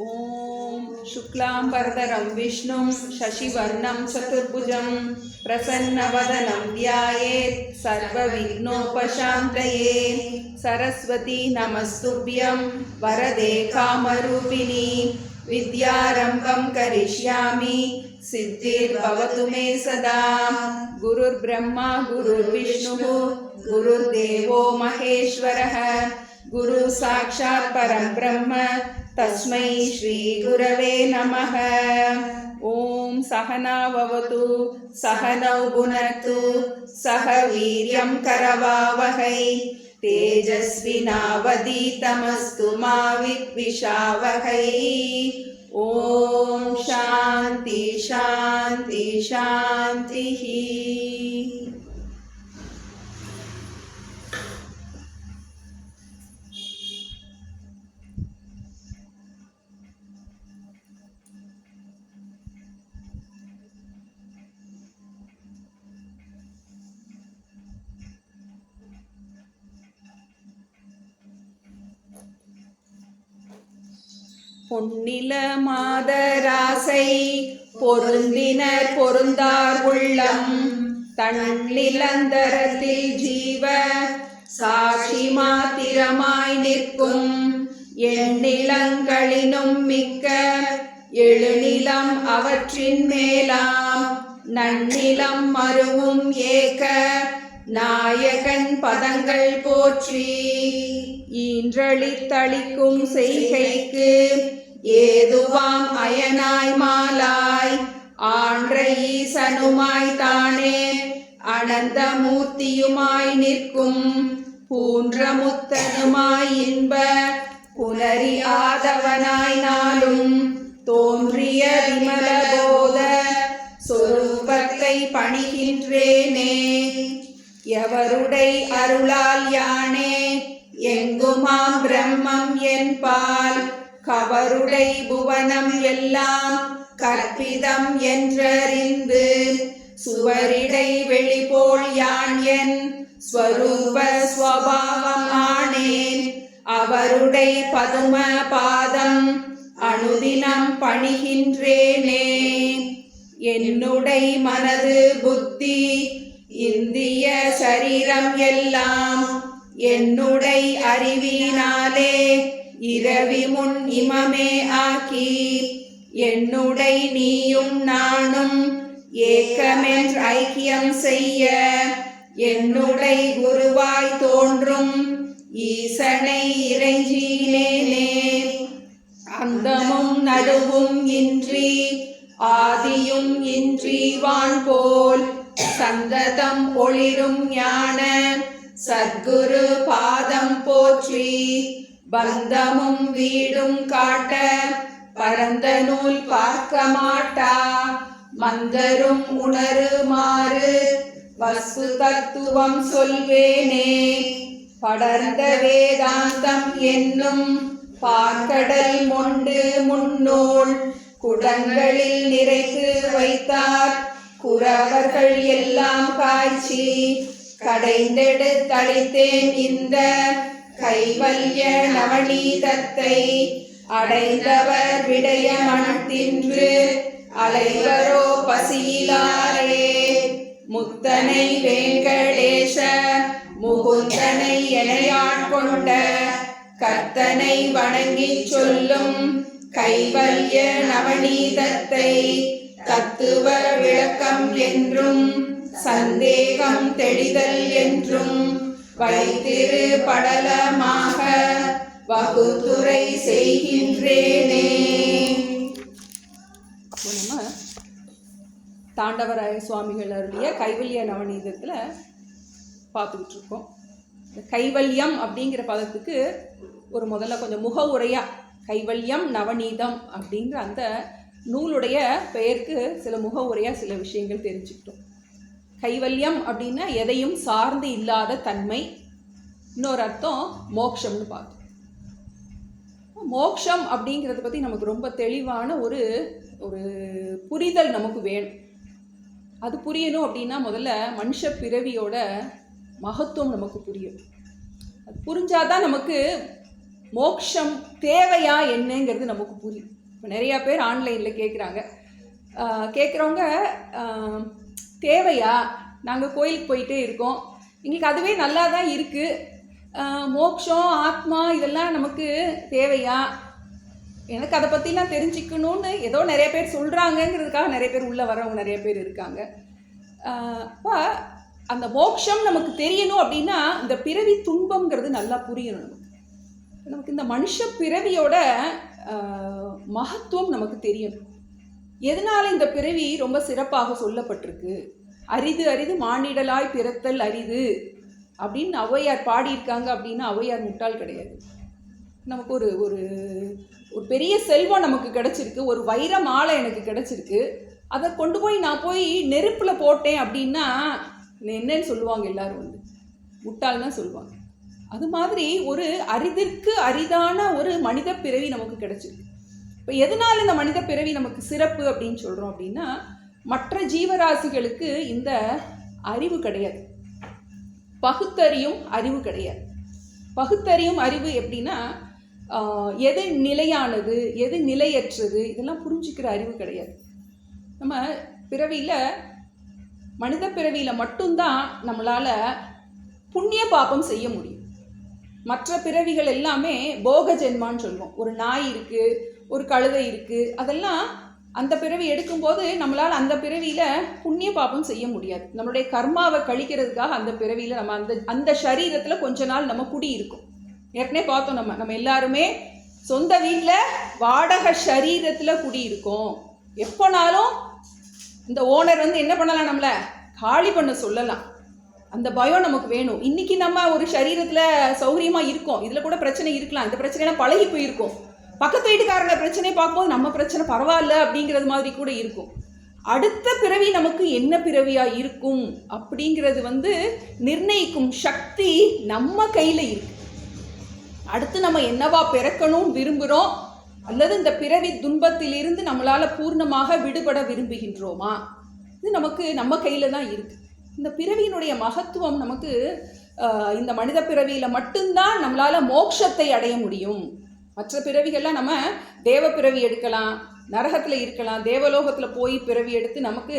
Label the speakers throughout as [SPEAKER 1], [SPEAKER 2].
[SPEAKER 1] ॐ शुक्लांबरधरं विष्णुं शशिवर्णं चतुर्भुजं प्रसन्नवदनं ध्यायेत् सर्वविघ्नोपशान्तये। सरस्वती नमस्तुभ्यं वरदे कामरूपिणी विद्यारम्भं करिष्यामि सिद्धिर्भवतु मे सदा। गुरुर्ब्रह्मा गुरुर्विष्णुः गुरुर्देवो महेश्वरः गुरु साक्षात् परं ब्रह्म तस्मै श्री गुरवे नमः। ओम सहना भवतु सहनौ भुनक्तु सह वीर्यं करवावहै तेजस्विनावधीतमस्तु मा विद्विषावहै। ओम शांति शांति शांतिः। பொன்னில மாதராசை பொருந்தினர் பொருந்தார் உள்ளம் தன்னிலந்தரத்தில் ஜீவ சாட்சி மாத்திரமாய் நிற்கும் எண்ணிலங்களினும் மிக்க எழுநிலம் அவற்றின் மேலாம் நன்னிலம் மருவும் ஏக நாயகன் பதங்கள் போற்றி ஈன்றளித்தளிக்கும் செய்கைக்கு ஏதுவாம் அயனாய் மாலாய் ஆன்ற ஈசனுமாய் தானே அனந்த மூர்த்தியுமாய் நிற்கும் பூன்ற முத்தனுமாய் இன்ப புனரி ஆதவனாய் நாளும் தோன்றிய விமல போத சொரூபத்தை பணிகின்றேனே எவருடை அருளால் யானே எங்குமாம் பிரம்மம் என்பால் கவருடை புவனம் எல்லாம் கற்பிதம் என்றறிந்து சுவரிடை வெளிபோல் யான் என் ஸ்வரூப ஸ்வபாவம் ஆனேன் அவருடை பதும பாதம் அனுதினம் பணிகின்றேனே என்னுடை மனது புத்தி இந்திய சரீரம் எல்லாம் என்னுடை அறிவினாலே இரவி முன் இமமே ஆக்கி என்னுடை நீயும் நானும் ஏக்கமென்று ஐக்கியம் செய்ய என்னுடை குருவாய் தோன்றும் ஈசனை இறைஞ்சினேனே அந்தமும் நடுவும் இன்றி ஆதியும் இன்றி வான் போல் சந்ததம் ஒளிரும் ஞான சத்குரு பாதம் போற்றி பந்தமும் வீடும் காட்ட பரந்த நூல் பார்க்க மாட்டா மந்தரும் உணருமாறு வஸ்து தத்துவம் சொல்வேனே படர்ந்த வேதாந்தம் என்னும் பார்க்கடல் மொண்டு முன்னோள் குடங்களில் நிறைத்து வைத்தார் குறவர்கள் எல்லாம் காய்ச்சி கடைந்தெடுத்தளித்தேன் இந்த கைவல்ய நவநீதத்தை அடைந்தவர் விடைய மனம் தின்று அலைவரோ பசியிலாரே முத்தனை வெங்கடேச முகுந்தனை எனையாட் கொண்ட கர்த்தனை வணங்கி சொல்லும் கைவல்ய நவநீதத்தை தத்துவ விளக்கம் என்றும் சந்தேகம் தெளிதல் என்றும் வைத்திரு படலமாக வகுத்துரை செய்கின்றேனே. நம்ம தாண்டவராய சுவாமிகள் அருளிய கைவல்ய நவநீதத்தில் பார்த்துக்கிட்டு இருக்கோம். இந்த கைவல்யம் அப்படிங்கிற பதத்துக்கு ஒரு முதல்ல கொஞ்சம் முக உரையா கைவல்யம் நவநீதம் அப்படிங்கிற அந்த நூலுடைய பெயருக்கு சில முக உரையாக சில விஷயங்கள் தெரிஞ்சுக்கிட்டோம். கைவல்யம் அப்படின்னா எதையும் சார்ந்து இல்லாத தன்மை. இன்னொரு அர்த்தம் மோக்ஷம்னு பார்த்தோம். மோக்ஷம் அப்படிங்கிறத பற்றி நமக்கு ரொம்ப தெளிவான ஒரு புரிதல் நமக்கு வேணும். அது புரியணும் அப்படின்னா முதல்ல மனுஷ பிறவியோட மகத்துவம் நமக்கு புரியும். அது புரிஞ்சாதான் நமக்கு மோட்சம் தேவையா என்னங்கிறது நமக்கு புரியும். இப்போ நிறையா பேர் ஆன்லைனில் கேட்குறவங்க தேவையா, நாங்கள் கோயிலுக்கு போயிட்டே இருக்கோம், எங்களுக்கு அதுவே நல்லா தான் இருக்குது, மோட்சம் ஆத்மா இதெல்லாம் நமக்கு தேவையா, எனக்கு அதை பற்றிலாம் தெரிஞ்சுக்கணும்னு ஏதோ நிறைய பேர் சொல்கிறாங்கங்கிறதுக்காக நிறைய பேர் உள்ளே வரவங்க நிறைய பேர் இருக்காங்க. அப்போ அந்த மோட்சம் நமக்கு தெரியணும் அப்படின்னா இந்த பிறவி துன்பங்கிறது நல்லா புரியணும். நமக்கு இந்த மனுஷ பிறவியோட மகத்துவம் நமக்கு தெரியணும். எதனால இந்த பிறவி ரொம்ப சிறப்பாக சொல்லப்பட்டிருக்கு, அரிது அரிது மானிடலாய் பிறத்தல் அரிது அப்படின்னு ஔவையார் பாடியிருக்காங்க அப்படின்னா ஔவையார் முட்டாள் கிடையாது. நமக்கு ஒரு ஒரு ஒரு பெரிய செல்வம் நமக்கு கிடச்சிருக்கு, ஒரு வைர மாலை எனக்கு கிடச்சிருக்கு, அதை கொண்டு போய் நான் போய் நெருப்பில் போட்டேன் அப்படின்னா என்னன்னு சொல்லுவாங்க, எல்லாரும் முட்டாள் தான் சொல்லுவாங்க. அது மாதிரி ஒரு அரிதிற்கு அரிதான ஒரு மனித பிறவி நமக்கு கிடச்சிருக்கு. இப்போ எதனால் இந்த மனித பிறவி நமக்கு சிறப்பு அப்படின்னு சொல்கிறோம் அப்படின்னா, மற்ற ஜீவராசிகளுக்கு இந்த அறிவு கிடையாது, பகுத்தறியும் அறிவு கிடையாது. பகுத்தறியும் அறிவு எப்படின்னா, எது நிலையானது எது நிலையற்றது இதெல்லாம் புரிஞ்சுக்கிற அறிவு கிடையாது. நம்ம பிறவியில் மனித பிறவியில் மட்டும்தான் நம்மளால் புண்ணிய பாபம் செய்ய முடியும். மற்ற பிறவிகள் எல்லாமே போக ஜென்மான்னு சொல்லுவோம். ஒரு நாய் இருக்குது, ஒரு கழுதை இருக்குது, அதெல்லாம் அந்த பிறவி எடுக்கும்போது நம்மளால் அந்த பிறவியில் புண்ணிய பாபம் செய்ய முடியாது. நம்மளுடைய கர்மாவை கழிக்கிறதுக்காக அந்த பிறவியில் நம்ம அந்த சரீரத்தில் கொஞ்ச நாள் நம்ம குடி இருக்கும். ஏற்கனவே பார்த்தோம், நம்ம எல்லாருமே சொந்த வீட்டில் வாடகை சரீரத்தில் குடி இருக்கோம். எப்போனாலும் இந்த ஓனர் என்ன பண்ணலாம், நம்மளை காலி பண்ண சொல்லலாம். அந்த பயம் நமக்கு வேணும். இன்றைக்கி நம்ம ஒரு சரீரத்தில் சௌகரியமாக இருக்கோம், இதில் கூட பிரச்சனை இருக்கலாம், இந்த பிரச்சனைலாம் பழகி போயிருக்கோம். பக்கத்து வீட்டுக்காரங்க பிரச்சனையை பார்க்கும்போது நம்ம பிரச்சனை பரவாயில்ல அப்படிங்கிறது மாதிரி கூட இருக்கும். அடுத்த பிறவி நமக்கு என்ன பிறவியாக இருக்கும் அப்படிங்கிறது நிர்ணயிக்கும் சக்தி நம்ம கையில் இருக்கு. அடுத்து நம்ம என்னவா பிறக்கணும்னு விரும்புகிறோம், அல்லது இந்த பிறவி துன்பத்திலிருந்து நம்மளால் பூர்ணமாக விடுபட விரும்புகின்றோமா, இது நமக்கு நம்ம கையில் தான் இருக்குது. இந்த பிறவியினுடைய மகத்துவம் நமக்கு இந்த மனித பிறவியில் மட்டும்தான் நம்மளால் மோட்சத்தை அடைய முடியும். மற்ற பிறவிகள்லாம் நம்ம தேவ பிறவி எடுக்கலாம், நரகத்தில் இருக்கலாம், தேவலோகத்தில் போய் பிறவி எடுத்து நமக்கு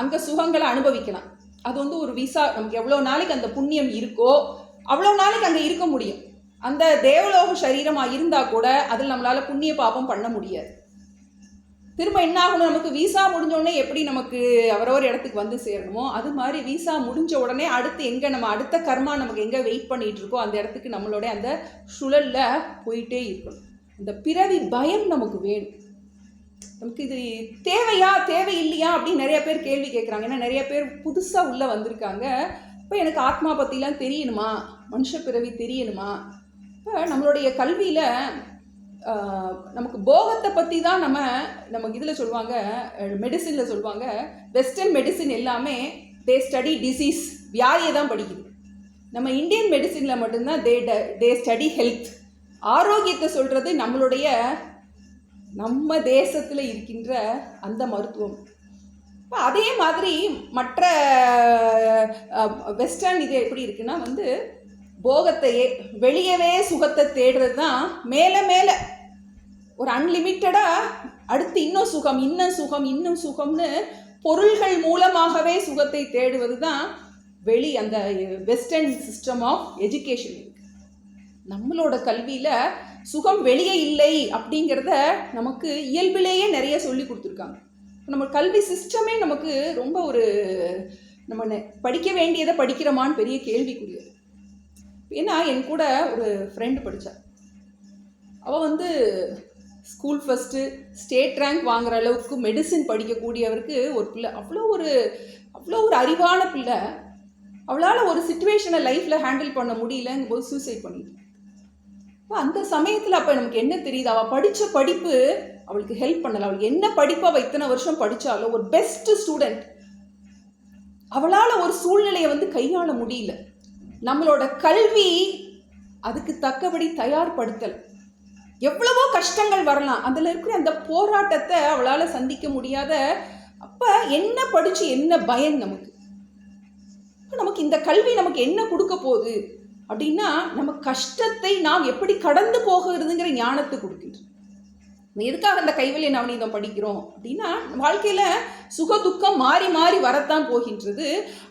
[SPEAKER 1] அங்கே சுகங்களை அனுபவிக்கலாம். அது ஒரு விசா, நமக்கு எவ்வளோ நாளைக்கு அந்த புண்ணியம் இருக்கோ அவ்வளோ நாளைக்கு அங்கே இருக்க முடியும். அந்த தேவலோக சரீரமாக இருந்தால் கூட அதில் நம்மளால் புண்ணிய பாபம் பண்ண முடியாது. திரும்ப என்ன ஆகணும், நமக்கு வீசா முடிஞ்ச உடனே எப்படி நமக்கு அவரவர் இடத்துக்கு சேரணுமோ அது மாதிரி வீசா முடிஞ்ச உடனே அடுத்து எங்கே நம்ம அடுத்த கர்மா நமக்கு எங்கே வெயிட் பண்ணிகிட்டு இருக்கோ அந்த இடத்துக்கு நம்மளோட அந்த சுழலில் போயிட்டே இருக்கணும். இந்த பிறவி பயம் நமக்கு வேணும். நமக்கு இது தேவையா தேவையில்லையா அப்படின்னு நிறைய பேர் கேள்வி கேட்குறாங்க. ஏன்னா நிறைய பேர் புதுசாக உள்ளே வந்திருக்காங்க. இப்போ எனக்கு ஆத்மா பற்றிலாம் தெரியணுமா, மனுஷ பிறவி தெரியணுமா. இப்போ நம்மளுடைய கல்வியில் நமக்கு போகத்தை பற்றி தான் நமக்கு இதில் சொல்லுவாங்க, மெடிசினில் சொல்லுவாங்க, வெஸ்டர்ன் மெடிசின் எல்லாமே தே ஸ்டடி டிசீஸ், வியாதியை தான் படிக்குது. நம்ம இந்தியன் மெடிசினில் மட்டும்தான் தே ஸ்டடி ஹெல்த், ஆரோக்கியத்தை சொல்கிறது நம்மளுடைய நம்ம தேசத்தில் இருக்கின்ற அந்த மருத்துவம். இப்போ அதே மாதிரி மற்ற வெஸ்டர்ன் இது எப்படி இருக்குன்னா போகத்தையே வெளியவே சுகத்தை தேடுறது தான் மேலே மேலே ஒரு அன்லிமிட்டடாக அடுத்து இன்னும் சுகம் இன்னும் சுகம் இன்னும் சுகம்னு பொருள்கள் மூலமாகவே சுகத்தை தேடுவது தான் அந்த வெஸ்டர்ன் சிஸ்டம் ஆஃப் எஜுகேஷன் இருக்கு. நம்மளோட கல்வியில் சுகம் வெளியே இல்லை அப்படிங்கிறத நமக்கு இயல்பிலேயே நிறைய சொல்லி கொடுத்துருக்காங்க. நம்ம கல்வி சிஸ்டமே நமக்கு ரொம்ப நம்ம படிக்க வேண்டியதை படிக்கிறோமான்னு பெரிய கேள்விக்குரியது. ஏன்னா என் கூட ஒரு ஃப்ரெண்டு படித்தா, அவள் ஸ்கூல் ஃபஸ்ட்டு ஸ்டேட் ரேங்க் வாங்குற அளவுக்கு மெடிசின் படிக்கக்கூடியவருக்கு ஒரு பிள்ளை, அவ்வளோ ஒரு அறிவான பிள்ளை. அவளால் ஒரு சிச்சுவேஷனை லைஃப்பில் ஹேண்டில் பண்ண முடியலங்கும் போது சூசைட் பண்ணிட்டு. அப்போ அந்த சமயத்தில் அப்போ நமக்கு என்ன தெரியுது, அவள் படித்த படிப்பு அவளுக்கு ஹெல்ப் பண்ணலை. அவளுக்கு என்ன படிப்பு அவள் இத்தனை வருஷம் படித்தாலும் ஒரு பெஸ்ட் ஸ்டூடெண்ட், அவளால் ஒரு சூழ்நிலையை கையாள முடியல. நம்மளோட கல்வி அதுக்கு தக்கபடி தயார்படுத்தல். எவ்வளவோ கஷ்டங்கள் வரலாம், அதில் இருக்கிற அந்த போராட்டத்தை அவளால் சந்திக்க முடியாத. அப்போ என்ன படித்து என்ன பயன் நமக்கு? நமக்கு இந்த கல்வி நமக்கு என்ன கொடுக்க போகுது? அப்படின்னா நம்ம கஷ்டத்தை நாம் எப்படி கடந்து போகிறதுங்கிற ஞானத்தை கொடுக்கின்றது. எதுக்காக அந்த கைவல்ய நவநீதம் படிக்கிறோம் அப்படின்னா, வாழ்க்கையில் சுக துக்கம் மாறி மாறி வரத்தான் போகின்றது.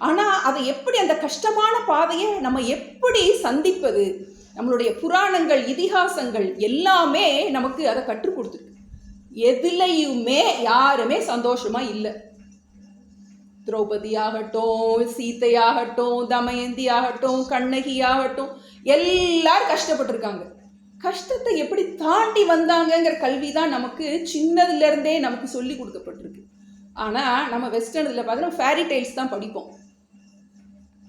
[SPEAKER 1] ஆனால் அதை எப்படி, அந்த கஷ்டமான பாதையை நம்ம எப்படி சந்திப்பது, நம்மளுடைய புராணங்கள் இதிகாசங்கள் எல்லாமே நமக்கு அதை கற்றுக் கொடுத்துருக்கு. எதுலையுமே யாருமே சந்தோஷமா இல்லை. திரௌபதி ஆகட்டும், சீத்தையாகட்டும், தமயந்தி ஆகட்டும், கண்ணகி ஆகட்டும், எல்லாரும் கஷ்டப்பட்டிருக்காங்க. கஷ்டத்தை எப்படி தாண்டி வந்தாங்கங்கிற கல்வி தான் நமக்கு சின்னதுலேருந்தே நமக்கு சொல்லி கொடுக்கப்பட்டிருக்கு. ஆனால் நம்ம வெஸ்டர்ன் இதில் பார்த்தீங்கன்னா ஃபேரி டெய்ல்ஸ் தான் படிப்போம்.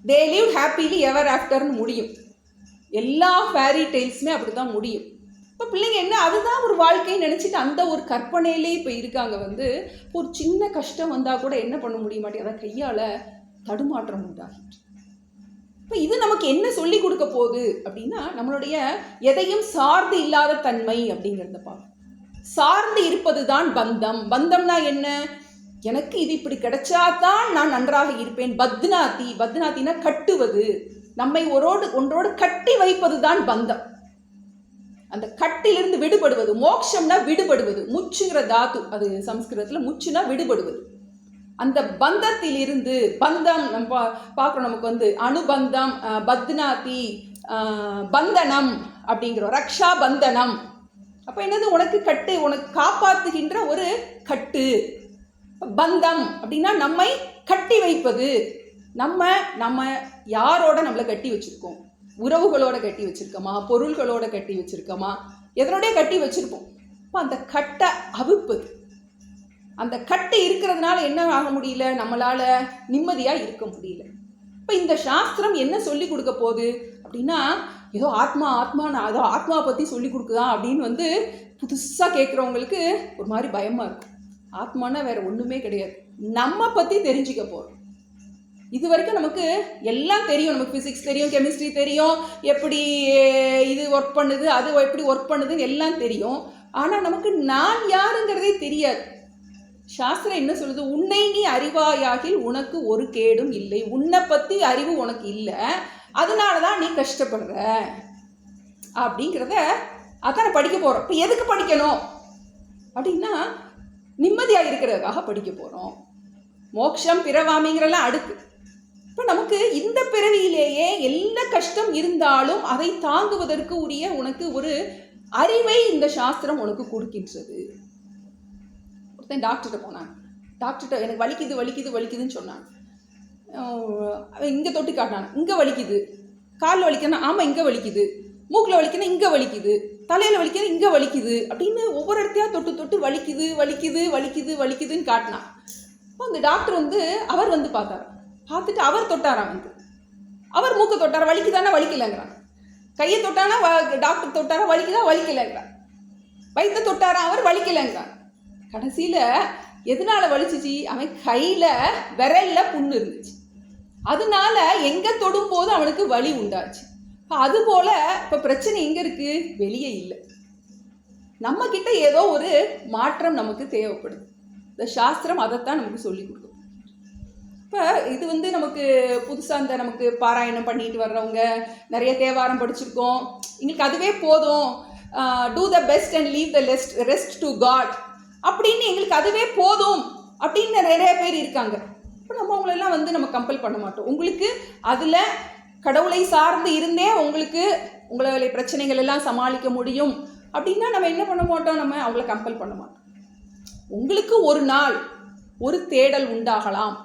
[SPEAKER 1] They live happily ever after முடியும். எல்லா ஃபேரி டெய்ல்ஸுமே அப்படி தான் முடியும். இப்போ பிள்ளைங்க என்ன அதுதான் ஒரு வாழ்க்கைன்னு நினச்சிட்டு அந்த ஒரு கற்பனையிலே இப்போ இருக்காங்க. ஒரு சின்ன கஷ்டம் வந்தால் கூட என்ன பண்ண முடிய மாட்டேங்குது, அதை கையால் தடுமாற்றம் உண்டாகிட்டு. இப்போ இது நமக்கு என்ன சொல்லி கொடுக்க போகுது அப்படின்னா, நம்மளுடைய எதையும் சார்ந்து இல்லாத தன்மை அப்படிங்கிறத பார்க்கணும். சார்ந்து இருப்பது தான் பந்தம். பந்தம்னா என்ன? எனக்கு இது இப்படி கிடைச்சாதான் நான் நன்றாக இருப்பேன். பத்னாத்தினா கட்டுவது, நம்மை ஒன்றோடு கட்டி வைப்பது தான் பந்தம். அந்த கட்டிலிருந்து விடுபடுவது. மோட்சம்னா விடுபடுவது. முச்சுங்கிற தாத்து, அது சம்ஸ்கிருதத்தில் முச்சுனா விடுபடுவது. அந்த பந்தத்தில் இருந்து, பந்தம் நம்ம பார்க்குறோம், நமக்கு அனுபந்தம், பத்னாதி, பந்தனம் அப்படிங்கிறோம், ரக்ஷா பந்தனம். அப்போ என்னது? உனக்கு கட்டு, உனக்கு காப்பாற்றுகின்ற ஒரு கட்டு. பந்தம் அப்படின்னா நம்மை கட்டி வைப்பது. நம்ம யாரோட நம்மளை கட்டி வச்சுருக்கோம்? உறவுகளோட கட்டி வச்சுருக்கோமா, பொருள்களோட கட்டி வச்சுருக்கோமா, எதனோடய கட்டி வச்சுருப்போம். இப்போ அந்த கட்டை அவிப்பது. அந்த கட்டு இருக்கிறதுனால என்ன ஆக முடியல, நம்மளால் நிம்மதியாக இருக்க முடியல. இப்போ இந்த சாஸ்திரம் என்ன சொல்லி கொடுக்க போகுது அப்படின்னா, ஏதோ அதோ ஆத்மாவை பற்றி சொல்லி கொடுக்குதா அப்படின்னு புதுசாக கேட்குறவங்களுக்கு ஒரு மாதிரி பயமாக இருக்கும். ஆத்மானா வேறு ஒன்றுமே கிடையாது, நம்ம பற்றி தெரிஞ்சுக்க போகிறோம். இது வரைக்கும் நமக்கு எல்லாம் தெரியும். நமக்கு ஃபிசிக்ஸ் தெரியும், கெமிஸ்ட்ரி தெரியும், எப்படி இது ஒர்க் பண்ணுது, அது எப்படி ஒர்க் பண்ணுதுன்னு எல்லாம் தெரியும். ஆனால் நமக்கு நான் யாருங்கிறதே தெரியாது. சாஸ்திரம் என்ன சொல்லுது? உன்னை நீ அறிவாயாகில் உனக்கு ஒரு கேடும் இல்லை. உன்னை பற்றி அறிவு உனக்கு இல்லை, அதனால தான் நீ கஷ்டப்படுற அப்படிங்கிறத அதான் படிக்க போகிறோம். இப்போ எதுக்கு படிக்கணும் அப்படின்னா, நிம்மதியாக இருக்கிறதுக்காக படிக்க போகிறோம். மோட்சம் பிறவாமிங்கிறலாம் அடுக்கு. இப்போ நமக்கு இந்த பிறவியிலேயே எல்லா கஷ்டம் இருந்தாலும் அதை தாங்குவதற்கு உரிய உனக்கு ஒரு அறிவை இந்த சாஸ்திரம் உனக்கு கொடுக்கின்றது. ஒருத்தன் டாக்டர்கிட்ட போனான். டாக்டர்கிட்ட எனக்கு வலிக்குதுன்னு சொன்னான். இங்கே தொட்டு காட்டினான், இங்கே வலிக்குது. காலில் வலிக்கணும், ஆமாம் இங்கே வலிக்குது. மூக்கில் வலிக்கணும், இங்கே வலிக்குது. தலையில் வலிக்கணும், இங்கே வலிக்குது அப்படின்னு ஒவ்வொரு இடத்தையாக தொட்டு வலிக்குதுன்னு காட்டினான். அந்த டாக்டர் அவர் பார்த்துட்டு அவர் தொட்டாராம். அவர் மூக்கை தொட்டாரா, வலிக்குதானா வலிக்கலைங்கிறான். கையை தொட்டானா டாக்டர் தொட்டாரா, வலிக்கலைங்கிறான். வயிற்றை தொட்டாரா, அவர் வலிக்கலைங்கிறான். கடைசியில் எதனால வலிச்சிச்சு? அவன் கையில் விரலில் புண்ணு இருந்துச்சு, அதனால எங்கே தொடும்போது அவனுக்கு வலி உண்டாச்சு. அதுபோல் இப்போ பிரச்சனை எங்கே இருக்குது? வெளியே இல்லை, நம்மக்கிட்ட ஏதோ ஒரு மாற்றம் நமக்கு தேவைப்படுது. இந்த சாஸ்திரம் அதைத்தான் நமக்கு சொல்லி கொடுக்கும். இப்போ இது நமக்கு புதுசாக நமக்கு பாராயணம் பண்ணிட்டு வர்றவங்க, நிறைய தேவாரம் படிச்சிருக்கோம், எங்களுக்கு அதுவே போதும், do the best and leave the rest to God அப்படின்னு எங்களுக்கு அதுவே போதும் அப்படின்னு நிறைய பேர் இருக்காங்க. இப்போ நம்ம அவங்களெல்லாம் நம்ம கம்பல் பண்ண மாட்டோம். உங்களுக்கு அதில் கடவுளை சார்ந்து இருந்தே உங்களை பிரச்சனைகள் எல்லாம் சமாளிக்க முடியும் அப்படின்னா நம்ம என்ன பண்ண மாட்டோம், நம்ம அவங்கள கம்பல் பண்ண மாட்டோம். உங்களுக்கு ஒரு நாள் ஒரு தேடல் உண்டாகலாம்.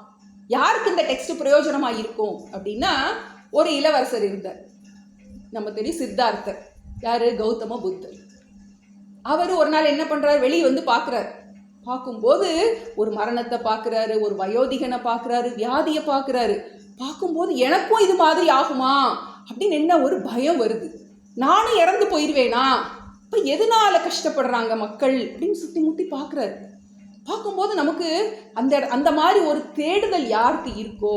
[SPEAKER 1] யாருக்கு இந்த டெக்ஸ்ட் பிரயோஜனமாக இருக்கும் அப்படின்னா, ஒரு இளவரசர் இருந்தார், நம்ம தெரியும் சித்தார்த்தர். யார்? கௌதம புத்தர். அவர் ஒரு நாள் என்ன பண்ணுறாரு, வெளியே பார்க்குறாரு. பார்க்கும்போது ஒரு மரணத்தை பார்க்குறாரு, ஒரு வயோதிகனை பார்க்குறாரு, வியாதியை பார்க்குறாரு. பார்க்கும்போது எனக்கும் இது மாதிரி ஆகுமா அப்படின்னு என்ன ஒரு பயம் வருது. நானும் இறந்து போயிடுவேனா, இப்போ எதனால் கஷ்டப்படுறாங்க மக்கள் அப்படின்னு சுற்றி முற்றி பார்க்குறாரு. பார்க்கும்போது நமக்கு அந்த மாதிரி ஒரு தேடுதல் யாருக்கு இருக்கோ,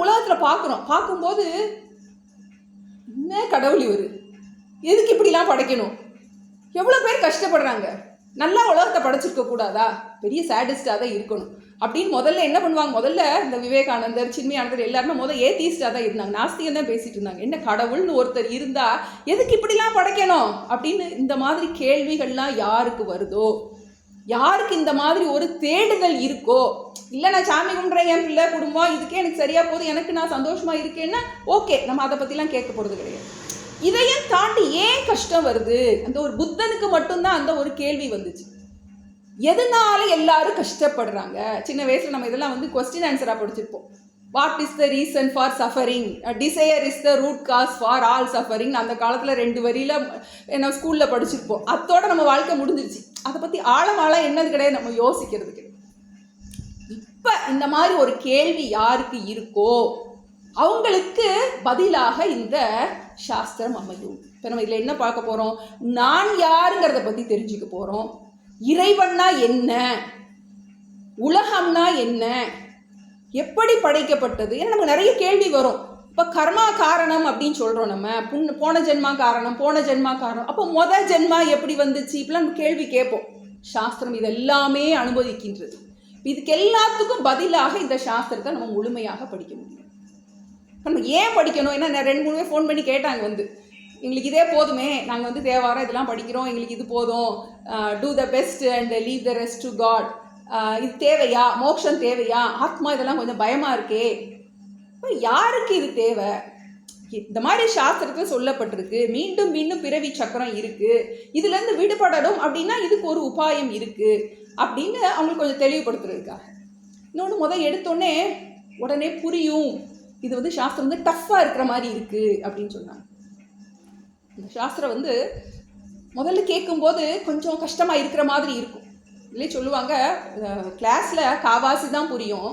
[SPEAKER 1] உலகத்தில் பார்க்கும்போது என்ன கடவுள் இவர், எதுக்கு இப்படிலாம் படைக்கணும், எவ்வளோ பேர் கஷ்டப்படுறாங்க, நல்லா உலகத்தை படைச்சிருக்க கூடாதா, பெரிய சேடிஸ்டாக தான் இருக்கணும். அப்படின்னு முதல்ல என்ன பண்ணுவாங்க, முதல்ல இந்த விவேகானந்தர், சின்மயானந்தர் எல்லாருமே முதல்ல ஏத்திஸ்டாக தான் இருந்தாங்க, நாஸ்திகம் தான் பேசிட்டு இருந்தாங்க. என்ன கடவுள்னு ஒருத்தர் இருந்தா எதுக்கு இப்படிலாம் படைக்கணும் அப்படின்னு இந்த மாதிரி கேள்விகள்லாம் யாருக்கு வருதோ, யாருக்கு இந்த மாதிரி ஒரு தேடுதல் இருக்கோ, இல்லை நான் சாமி கும்பிட்றேன், என் பிள்ளை குடும்பம் இதுக்கே எனக்கு சரியா போகுது, எனக்கு நான் சந்தோஷமா இருக்கேன்னா ஓகே, நம்ம அதை பற்றிலாம் கேட்க போகிறது கிடையாது. இதையும் தாண்டி ஏன் கஷ்டம் வருது, அந்த ஒரு புத்தனுக்கு மட்டும்தான் அந்த ஒரு கேள்வி வந்துச்சு, எதனால எல்லாரும் கஷ்டப்படுறாங்க. சின்ன வயசுல நம்ம இதெல்லாம் வந்து கொஸ்டின் ஆன்சரா படிச்சிருப்போம். What is the reason for suffering, desire is the root cause for all suffering. அந்த காலத்தில் 2 வரியில நம்ம ஸ்கூலில் படிச்சிருப்போம். அதோட நம்ம வாழ்க்கை முடிஞ்சிருச்சு. அதை பற்றி ஆழமாலாம் என்னது கிடையாது, நம்ம யோசிக்கிறது கிடையாது. இப்போ இந்த மாதிரி ஒரு கேள்வி யாருக்கு இருக்கோ அவங்களுக்கு பதிலாக இந்த சாஸ்திரம் அமையும். இப்போ நம்ம இதில் என்ன பார்க்க போகிறோம், நான் யாருங்கிறத பற்றி தெரிஞ்சுக்க போகிறோம். இறைவன்னா என்ன, உலகம்னா என்ன, எப்படி படைக்கப்பட்டது, ஏன்னா நமக்கு நிறைய கேள்வி வரும். இப்போ கர்மா காரணம் அப்படின்னு சொல்கிறோம், நம்ம போன ஜென்மா காரணம், அப்போ ஜென்மா எப்படி வந்துச்சு, இப்பெல்லாம் நம்ம கேள்வி கேட்போம். சாஸ்திரம் இதெல்லாமே அனுமதிக்கின்றது. இதுக்கு எல்லாத்துக்கும் பதிலாக இந்த சாஸ்திரத்தை நம்ம முழுமையாக படிக்க முடியும். நம்ம ஏன் படிக்கணும், ஏன்னா 2-3 பேர் ஃபோன் பண்ணி கேட்டாங்க வந்து, எங்களுக்கு இதே போதுமே, நாங்கள் வந்து தேவாரம் இதெல்லாம் படிக்கிறோம், எங்களுக்கு இது போதும், do the best and leave the rest to God, இது தேவையா, மோட்சம் தேவையா, ஆத்மா இதெல்லாம் கொஞ்சம் பயமாக இருக்கே. யாருக்கு இது தேவை, இந்த மாதிரி சாஸ்திரத்தில் சொல்லப்பட்டிருக்கு, மீண்டும் மீண்டும் பிறவி சக்கரம் இருக்குது, இதுலேருந்து விடுபடணும் அப்படின்னா இதுக்கு ஒரு உபாயம் இருக்குது அப்படின்னு அவங்களுக்கு கொஞ்சம் தெளிவுபடுத்துறதுக்காக. இன்னொன்று எடுத்தோடனே உடனே புரியும், இது வந்து சாஸ்திரம் வந்து டஃப்பாக இருக்கிற மாதிரி இருக்குது அப்படின்னு சொன்னாங்க. இந்த சாஸ்திரம் வந்து முதல்ல கேட்கும்போது கொஞ்சம் கஷ்டமாக இருக்கிற மாதிரி இருக்கும். இல்லையே சொல்லுவாங்க, கிளாஸில் காவாசி தான் புரியும்,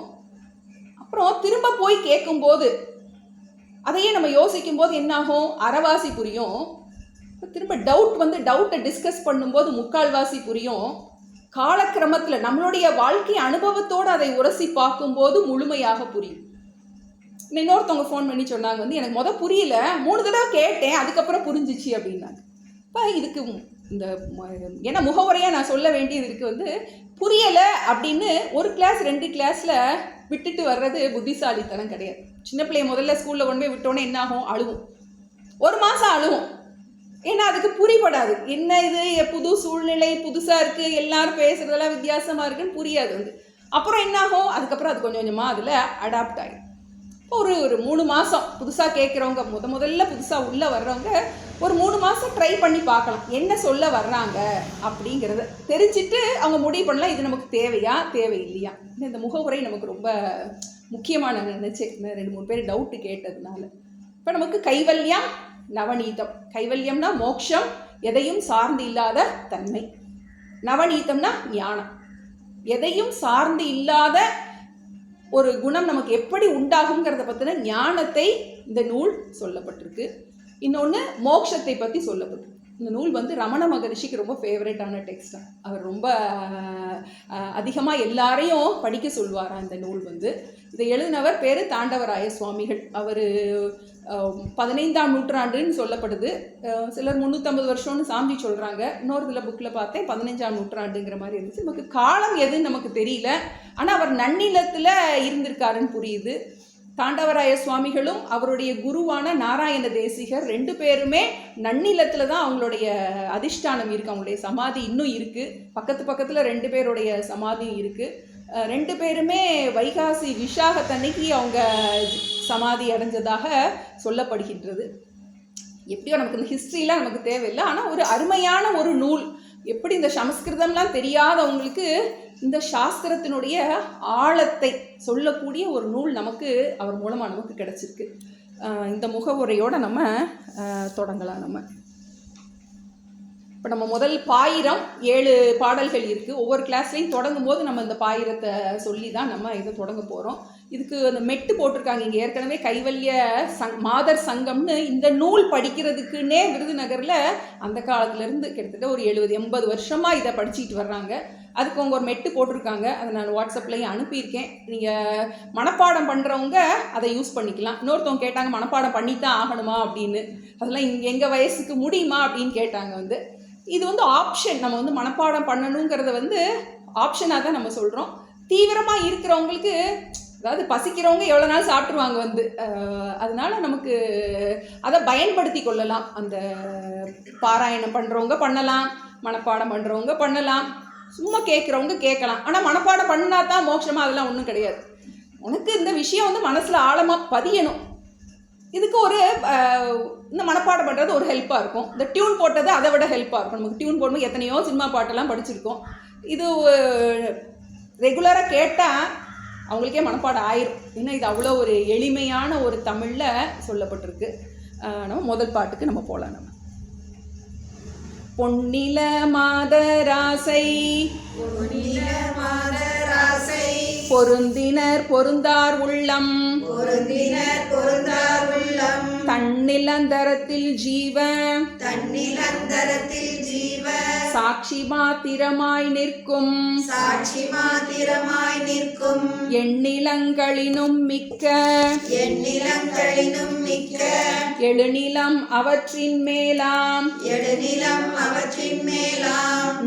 [SPEAKER 1] அப்புறம் திரும்ப போய் கேட்கும்போது அதையே நம்ம யோசிக்கும் போது என்னாகும், அரைவாசி புரியும். திரும்ப டவுட்டை டிஸ்கஸ் பண்ணும்போது முக்கால்வாசி புரியும். காலக்கிரமத்தில் நம்மளுடைய வாழ்க்கை அனுபவத்தோடு அதை உரசி பார்க்கும்போது முழுமையாக புரியும். இன்னொருத்தவங்க ஃபோன் பண்ணி சொன்னாங்க வந்து, எனக்கு புரியல, 3 தடவை கேட்டேன், அதுக்கப்புறம் புரிஞ்சிச்சு அப்படின்னாங்க. இப்போ இதுக்கு இந்த ஏன்னா முகவுரையாக நான் சொல்ல வேண்டியது இருக்குது வந்து, புரியலை அப்படின்னு ஒரு கிளாஸ் 2 கிளாஸில் விட்டுட்டு வர்றது புத்திசாலித்தனம் கிடையாது. சின்ன பிள்ளைய முதல்ல ஸ்கூலில் கொண்டு போய் விட்டோன்னே என்ன ஆகும், அழுவும், 1 மாதம் அழுவும். ஏன்னா அதுக்கு புரிபடாது, என்ன இது புது சூழ்நிலை, புதுசாக இருக்குது, எல்லாரும் பேசுகிறதெல்லாம் வித்தியாசமாக இருக்குன்னு புரியாது வந்து. அப்புறம் என்னாகும், அதுக்கப்புறம் அது கொஞ்சம் கொஞ்சமாக அதில் அடாப்ட் ஆகிடும். ஒரு 3 மாதம் புதுசாக கேட்குறவங்க, முதல்ல புதுசாக உள்ளே வர்றவங்க ஒரு 3 மாதம் ட்ரை பண்ணி பார்க்கலாம், என்ன சொல்ல வர்றாங்க அப்படிங்கிறத தெரிஞ்சுட்டு அவங்க முடிவு பண்ணலாம், இது நமக்கு தேவையா தேவையில்லையா. இந்த முகவுரை நமக்கு ரொம்ப முக்கியமான நினச்சேன், 2-3 பேர் டவுட்டு கேட்டதுனால. இப்போ நமக்கு கைவல்யம் நவநீதம். கைவல்யம்னா மோட்சம், எதையும் சார்ந்து இல்லாத தன்மை. நவநீதம்னா ஞானம், எதையும் சார்ந்து இல்லாத ஒரு குணம் நமக்கு எப்படி உண்டாகுங்கிறத பற்றின ஞானத்தை இந்த நூல் சொல்லப்பட்டிருக்கு. இன்னொன்று மோட்சத்தை பற்றி சொல்லப்பட்டிருக்கு. இந்த நூல் வந்து ரமண மகரிஷிக்கு ரொம்ப ஃபேவரட்டான டெக்ஸ்ட். அவர் ரொம்ப அதிகமாக எல்லாரையும் படிக்க சொல்வாராம் இந்த நூல் வந்து. இதை எழுதினவர் பேர் தாண்டவராய சுவாமிகள். அவர் 15ஆம் நூற்றாண்டுன்னு சொல்லப்படுது. சிலர் 350 வருஷம்னு சாந்தி சொல்கிறாங்க. இன்னொரு இதில் புக்கில் பார்த்தேன் 15ஆம் நூற்றாண்டுங்கிற மாதிரி இருந்துச்சு. நமக்கு காலம் எதுன்னு நமக்கு தெரியல, ஆனால் அவர் நன்னிலத்தில் இருந்திருக்காருன்னு புரியுது. தாண்டவராய சுவாமிகளும் அவருடைய குருவான நாராயண தேசிகர் 2 பேருமே நன்னிலத்தில் தான் அவங்களுடைய அதிஷ்டானம் இருக்குது. அவங்களுடைய சமாதி இன்னும் இருக்குது. பக்கத்தில் 2 பேருடைய சமாதியும் இருக்குது. 2 பேருமே வைகாசி விஷாகத்தன்னைக்கு அவங்க சமாதி அடைஞ்சதாக சொல்லப்படுகின்றது. எப்படியோ நமக்கு இந்த ஹிஸ்ட்ரிலாம் நமக்கு தேவையில்லை, ஆனால் ஒரு அருமையான ஒரு நூல். எப்படி இந்த சமஸ்கிருதம்லாம் தெரியாதவங்களுக்கு இந்த சாஸ்திரத்தினுடைய ஆழத்தை சொல்லக்கூடிய ஒரு நூல் நமக்கு அவர் மூலமாக நமக்கு கிடச்சிருக்கு. இந்த முகவுரையோடு நம்ம தொடங்கலாம். இப்போ நம்ம முதல் பாயிரம் 7 பாடல்கள் இருக்குது. ஒவ்வொரு கிளாஸ்லையும் தொடங்கும் போது நம்ம இந்த பாயிரத்தை சொல்லி தான் நம்ம இதை தொடங்க போகிறோம். இதுக்கு அந்த மெட்டு போட்டிருக்காங்க. இங்கே ஏற்கனவே கைவல்ய மாதர் சங்கம்னு இந்த நூல் படிக்கிறதுக்குன்னே விருதுநகரில் அந்த காலத்துலேருந்து கிட்டத்தட்ட ஒரு 70-80 வருஷமாக இதை படிச்சுக்கிட்டு வர்றாங்க. அதுக்கு அவங்க ஒரு மெட்டு போட்டிருக்காங்க. அதை நான் வாட்ஸ்அப்லேயும் அனுப்பியிருக்கேன். நீங்கள் மனப்பாடம் பண்ணுறவங்க அதை யூஸ் பண்ணிக்கலாம். இன்னொருத்தவங்க கேட்டாங்க மனப்பாடம் பண்ணித்தான் ஆகணுமா அப்படின்னு. அதெல்லாம் எங்கள் வயசுக்கு முடியுமா அப்படின்னு கேட்டாங்க வந்து. இது வந்து ஆப்ஷன். நம்ம வந்து மனப்பாடம் பண்ணணுங்கிறத வந்து ஆப்ஷனாக தான் நம்ம சொல்கிறோம். தீவிரமாக இருக்கிறவங்களுக்கு, அதாவது பசிக்கிறவங்க எவ்வளோ நாள் சாப்பிட்ருவாங்க அதனால நமக்கு அதை பயன்படுத்தி கொள்ளலாம். அந்த பாராயணம் பண்ணுறவங்க பண்ணலாம், மனப்பாடம் பண்ணுறவங்க பண்ணலாம், சும்மா கேட்குறவங்க கேட்கலாம். ஆனால் மனப்பாடம் பண்ணா தான் மோட்சமாக அதெல்லாம் ஒன்றும் கிடையாது. உனக்கு இந்த விஷயம் மனசில் ஆழமாக பதியணும். இதுக்கு இந்த மனப்பாடம் பண்ணுறது ஒரு ஹெல்ப்பாக இருக்கும். இந்த டியூன் போட்டது அதை விட ஹெல்ப்பாக இருக்கும். நமக்கு டியூன் போடும்போது எத்தனையோ சினிமா பாட்டெல்லாம் படிச்சிருக்கோம். இது ரெகுலராக கேட்டால் அவங்களுக்கே மனப்பாடம் ஆயிரும். ஏன்னா இது அவ்வளோ ஒரு எளிமையான ஒரு தமிழில் சொல்லப்பட்டிருக்கு. நம்ம முதல் பாட்டுக்கு நம்ம போகலாம். நம்ம பொன்னில மாதராசை பொருந்தினர் பொருந்தார் உள்ளம் தன்னிலந்தரத்தில் ஜீவ சாட்சி மாத்திரமாய் நிற்கும் எண்ணிலங்களினும் மிக்க எழுநிலம் அவற்றின் மேலாம்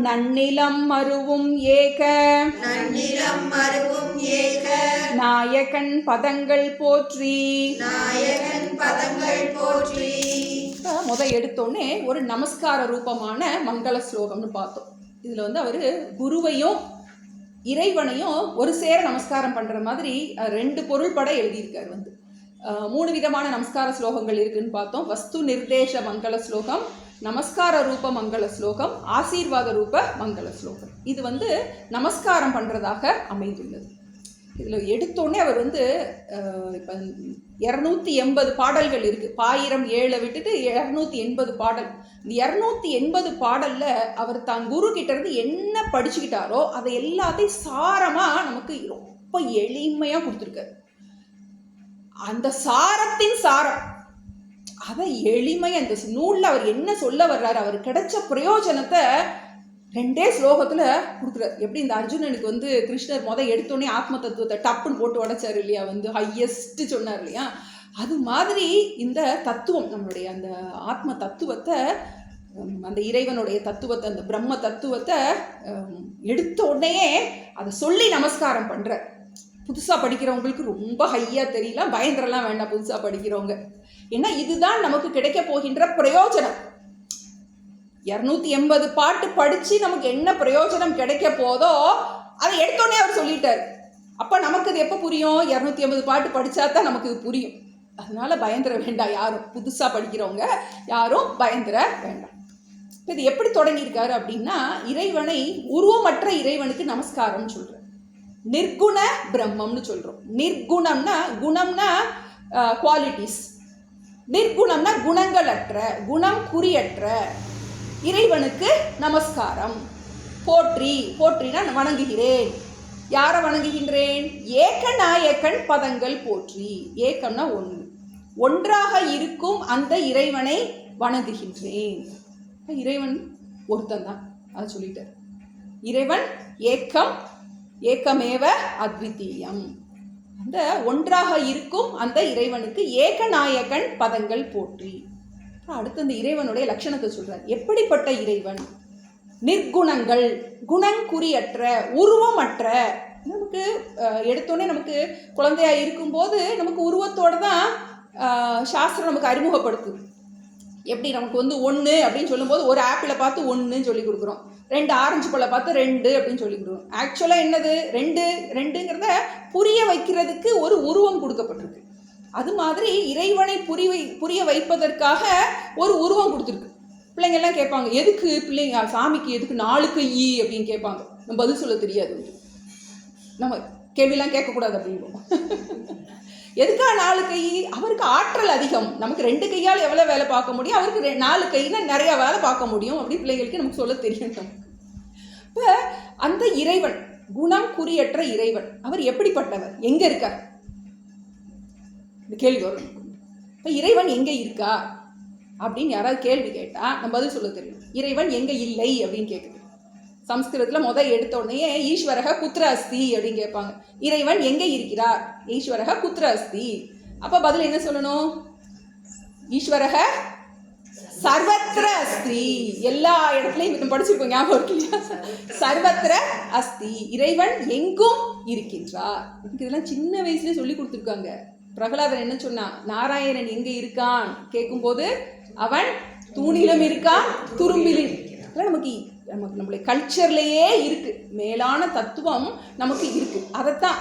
[SPEAKER 1] நன்னிலம் மருவும் ஏக நாயகன் பதங்கள் போற்றி. எடுத்தோடனே ஒரு நமஸ்கார ரூபமான மங்கள ஸ்லோகம்னு பார்த்தோம். இதுல அவரு குருவையும் இறைவனையும் ஒரு சேர நமஸ்காரம் பண்ற மாதிரி 2 பொருள்பட எழுதியிருக்காரு. 3 விதமான நமஸ்கார ஸ்லோகங்கள் இருக்குன்னு பார்த்தோம். வஸ்து நிர்தேச மங்கள ஸ்லோகம், நமஸ்கார ரூப மங்கள ஸ்லோகம், ஆசீர்வாத ரூப மங்கள ஸ்லோகம். இது நமஸ்காரம் பண்றதாக அமைந்துள்ளது. இதில் எடுத்தோடனே அவர் இப்போ 280 பாடல்கள் இருக்குது. 1007 விட்டுட்டு 280 பாடல். இந்த 280 பாடலில் அவர் தான் குரு கிட்ட இருந்து என்ன படிச்சுக்கிட்டாரோ அதை எல்லாத்தையும் சாரமாக நமக்கு ரொம்ப எளிமையாக கொடுத்துருக்காரு. அந்த சாரத்தின் சாரம் அதை எளிமையாக அந்த நூலில் அவர் என்ன சொல்ல வர்றாரு, அவர் கிடைச்ச பிரயோஜனத்தை 2 ஸ்லோகத்தில் கொடுக்குறாரு. எப்படி இந்த அர்ஜுனனுக்கு கிருஷ்ணர் எடுத்தோடனே ஆத்ம தத்துவத்தை டப்புன்னு போட்டு உடைச்சார் இல்லையா, ஹையஸ்ட் சொன்னார் இல்லையா, அது மாதிரி இந்த தத்துவம், நம்மளுடைய அந்த ஆத்ம தத்துவத்தை, அந்த இறைவனுடைய தத்துவத்தை, அந்த பிரம்ம தத்துவத்தை எடுத்த உடனே அதை சொல்லி நமஸ்காரம் பண்ணுற. புதுசாக படிக்கிறவங்களுக்கு ரொம்ப ஹையாக தெரியல, பயந்துடலாம் வேண்டாம் புதுசாக படிக்கிறவங்க. ஏன்னா இதுதான் நமக்கு கிடைக்க போகின்ற பிரயோஜனம். 280 பாட்டு படிச்சு நமக்கு என்ன பிரயோஜனம் கிடைக்க போதோ அதை எடுத்தோடனே அவர் சொல்லிட்டார். அப்போ நமக்கு இது எப்போ புரியும்? 280 பாட்டு படித்தா தான் நமக்கு இது புரியும். அதனால பயந்துட வேண்டாம், யாரும் புதுசாக படிக்கிறவங்க யாரும் பயந்துட வேண்டாம். இப்போ இது எப்படி தொடங்கியிருக்காரு அப்படின்னா, இறைவனை உருவமற்ற இறைவனுக்கு நமஸ்காரம்னு சொல்கிறோம். நிர்குண பிரம்மம்னு சொல்கிறோம். நிர்குணம்னா, குணம்னா குவாலிட்டிஸ், நிர்குணம்னா குணங்கள் அற்ற, குணம் குறியற்ற இறைவனுக்கு நமஸ்காரம். போற்றி, போற்றினா வணங்குகிறேன். யாரை வணங்குகின்றேன்? ஏகநாயகன் பதங்கள் போற்றி. ஏகம்னா ஒன்று, ஒன்றாக இருக்கும் அந்த இறைவனை வணங்குகின்றேன். இறைவன் ஒருத்தன் தான், அதை சொல்லிட்டார். இறைவன் ஏக்கம், ஏக்கமேவ அத்விதீயம். அந்த ஒன்றாக இருக்கும் அந்த இறைவனுக்கு ஏகநாயகன் பதங்கள் போற்றி. அடுத்து அந்த இறைவனுடைய லட்சணத்தை சொல்றார். எப்படிப்பட்ட இறைவன்? நிர்குணங்கள், குணங்குறியற்ற, உருவமற்ற. நமக்கு எடுத்தோடனே நமக்கு குழந்தையா இருக்கும்போது நமக்கு உருவத்தோட தான் சாஸ்திரம் நமக்கு அறிமுகப்படுத்துது. எப்படி நமக்கு 1 அப்படின்னு சொல்லும்போது ஒரு ஆப்பிளை பார்த்து 1 சொல்லி கொடுக்குறோம், 2 ஆரஞ்சு பழை பார்த்து 2 அப்படின்னு சொல்லி கொடுக்குறோம். ஆக்சுவலாக என்னது? 2ங்கிறத புரிய வைக்கிறதுக்கு ஒரு உருவம் கொடுக்கப்பட்டிருக்கு. அது மாதிரி இறைவனை புரிய வைப்பதற்காக ஒரு உருவம் கொடுத்துருக்கு. பிள்ளைங்கள்லாம் கேட்பாங்க, எதுக்கு பிள்ளைங்க சாமிக்கு எதுக்கு 4 கை அப்படின்னு கேட்பாங்க. நம்ம பதில் சொல்ல தெரியாது, நம்ம கேள்விலாம் கேட்கக்கூடாது அப்படின்போம். எதுக்கா 4 கை? அவருக்கு ஆற்றல் அதிகம். நமக்கு 2 கையால் எவ்வளோ வேலை பார்க்க முடியும், அவருக்கு 4 கைன்னா நிறையா வேலை பார்க்க முடியும் அப்படி பிள்ளைங்களுக்கு நமக்கு சொல்ல தெரியும். இப்போ அந்த இறைவன், குணம் குறியற்ற இறைவன், அவர் எப்படிப்பட்டவர்? எங்கே இருக்கார்? இந்த கேள்வி வரும். இப்போ இறைவன் எங்கே இருக்கா அப்படின்னு யாராவது கேள்வி கேட்டால் நம்ம பதில் சொல்ல தெரியும். இறைவன் எங்கே இல்லை அப்படின்னு கேட்குது. சம்ஸ்கிருதத்தில் எடுத்த உடனே ஈஸ்வரக குத்ர அஸ்தி அப்படின்னு கேட்பாங்க. இறைவன் எங்கே இருக்கிறார்? ஈஸ்வரக குத்ர அஸ்தி. அப்போ பதில் என்ன சொல்லணும்? ஈஸ்வரக சர்வத்திர அஸ்தி, எல்லா இடத்துலையும் படிச்சிருக்கோம், ஞாபகம் இருக்கு இல்லையா? சர்வத்திர அஸ்தி, இறைவன் எங்கும் இருக்கின்றார். இதெல்லாம் சின்ன வயசுல சொல்லி கொடுத்துருக்காங்க. பிரகலாதன் என்ன சொன்னா, நாராயணன் எங்க இருக்கான் கேட்கும்போது அவன் தூணிலும் இருக்கான் துரும்பிலும். நமக்கு நம்மளுடைய கல்ச்சர்லேயே இருக்கு, மேலான தத்துவம் நமக்கு இருக்கு.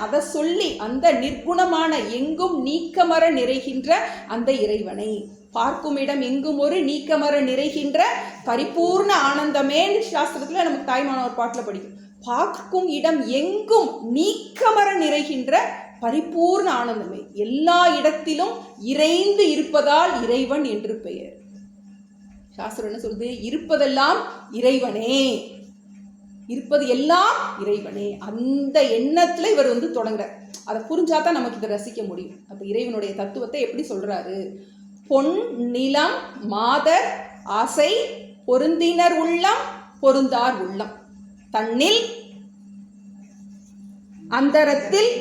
[SPEAKER 1] அதை சொல்லி அந்த நிர்குணமான எங்கும் நீக்கமர நிறைகின்ற அந்த இறைவனை, பார்க்கும் இடம் எங்கும் ஒரு நீக்கமர நிறைகின்ற பரிபூர்ண ஆனந்தமே சாஸ்திரத்துல நமக்கு தாய்மானவர் பாட்டில் படிக்கும். பார்க்கும் இடம் எங்கும் நீக்கமர நிறைகின்ற பரிபூர்ண ஆனந்தமே, எல்லா இடத்திலும் இறைந்து இருப்பதால் இறைவன் என்று பெயர். சாஸ்திரம் என்ன சொல்லுது? இருப்பதெல்லாம் இறைவனே, இருப்பது எல்லாம் இறைவனே. அந்த எண்ணத்துல இவர் தொடங்குறார். அதை புரிஞ்சாதான் நமக்கு இதை ரசிக்க முடியும். அப்ப இறைவனுடைய தத்துவத்தை எப்படி சொல்றாரு? பொன் நிலம் மாதர் ஆசை பொருந்தினர் உள்ளம் பொருந்தார் உள்ளம் தன்னில் அந்தரத்தில்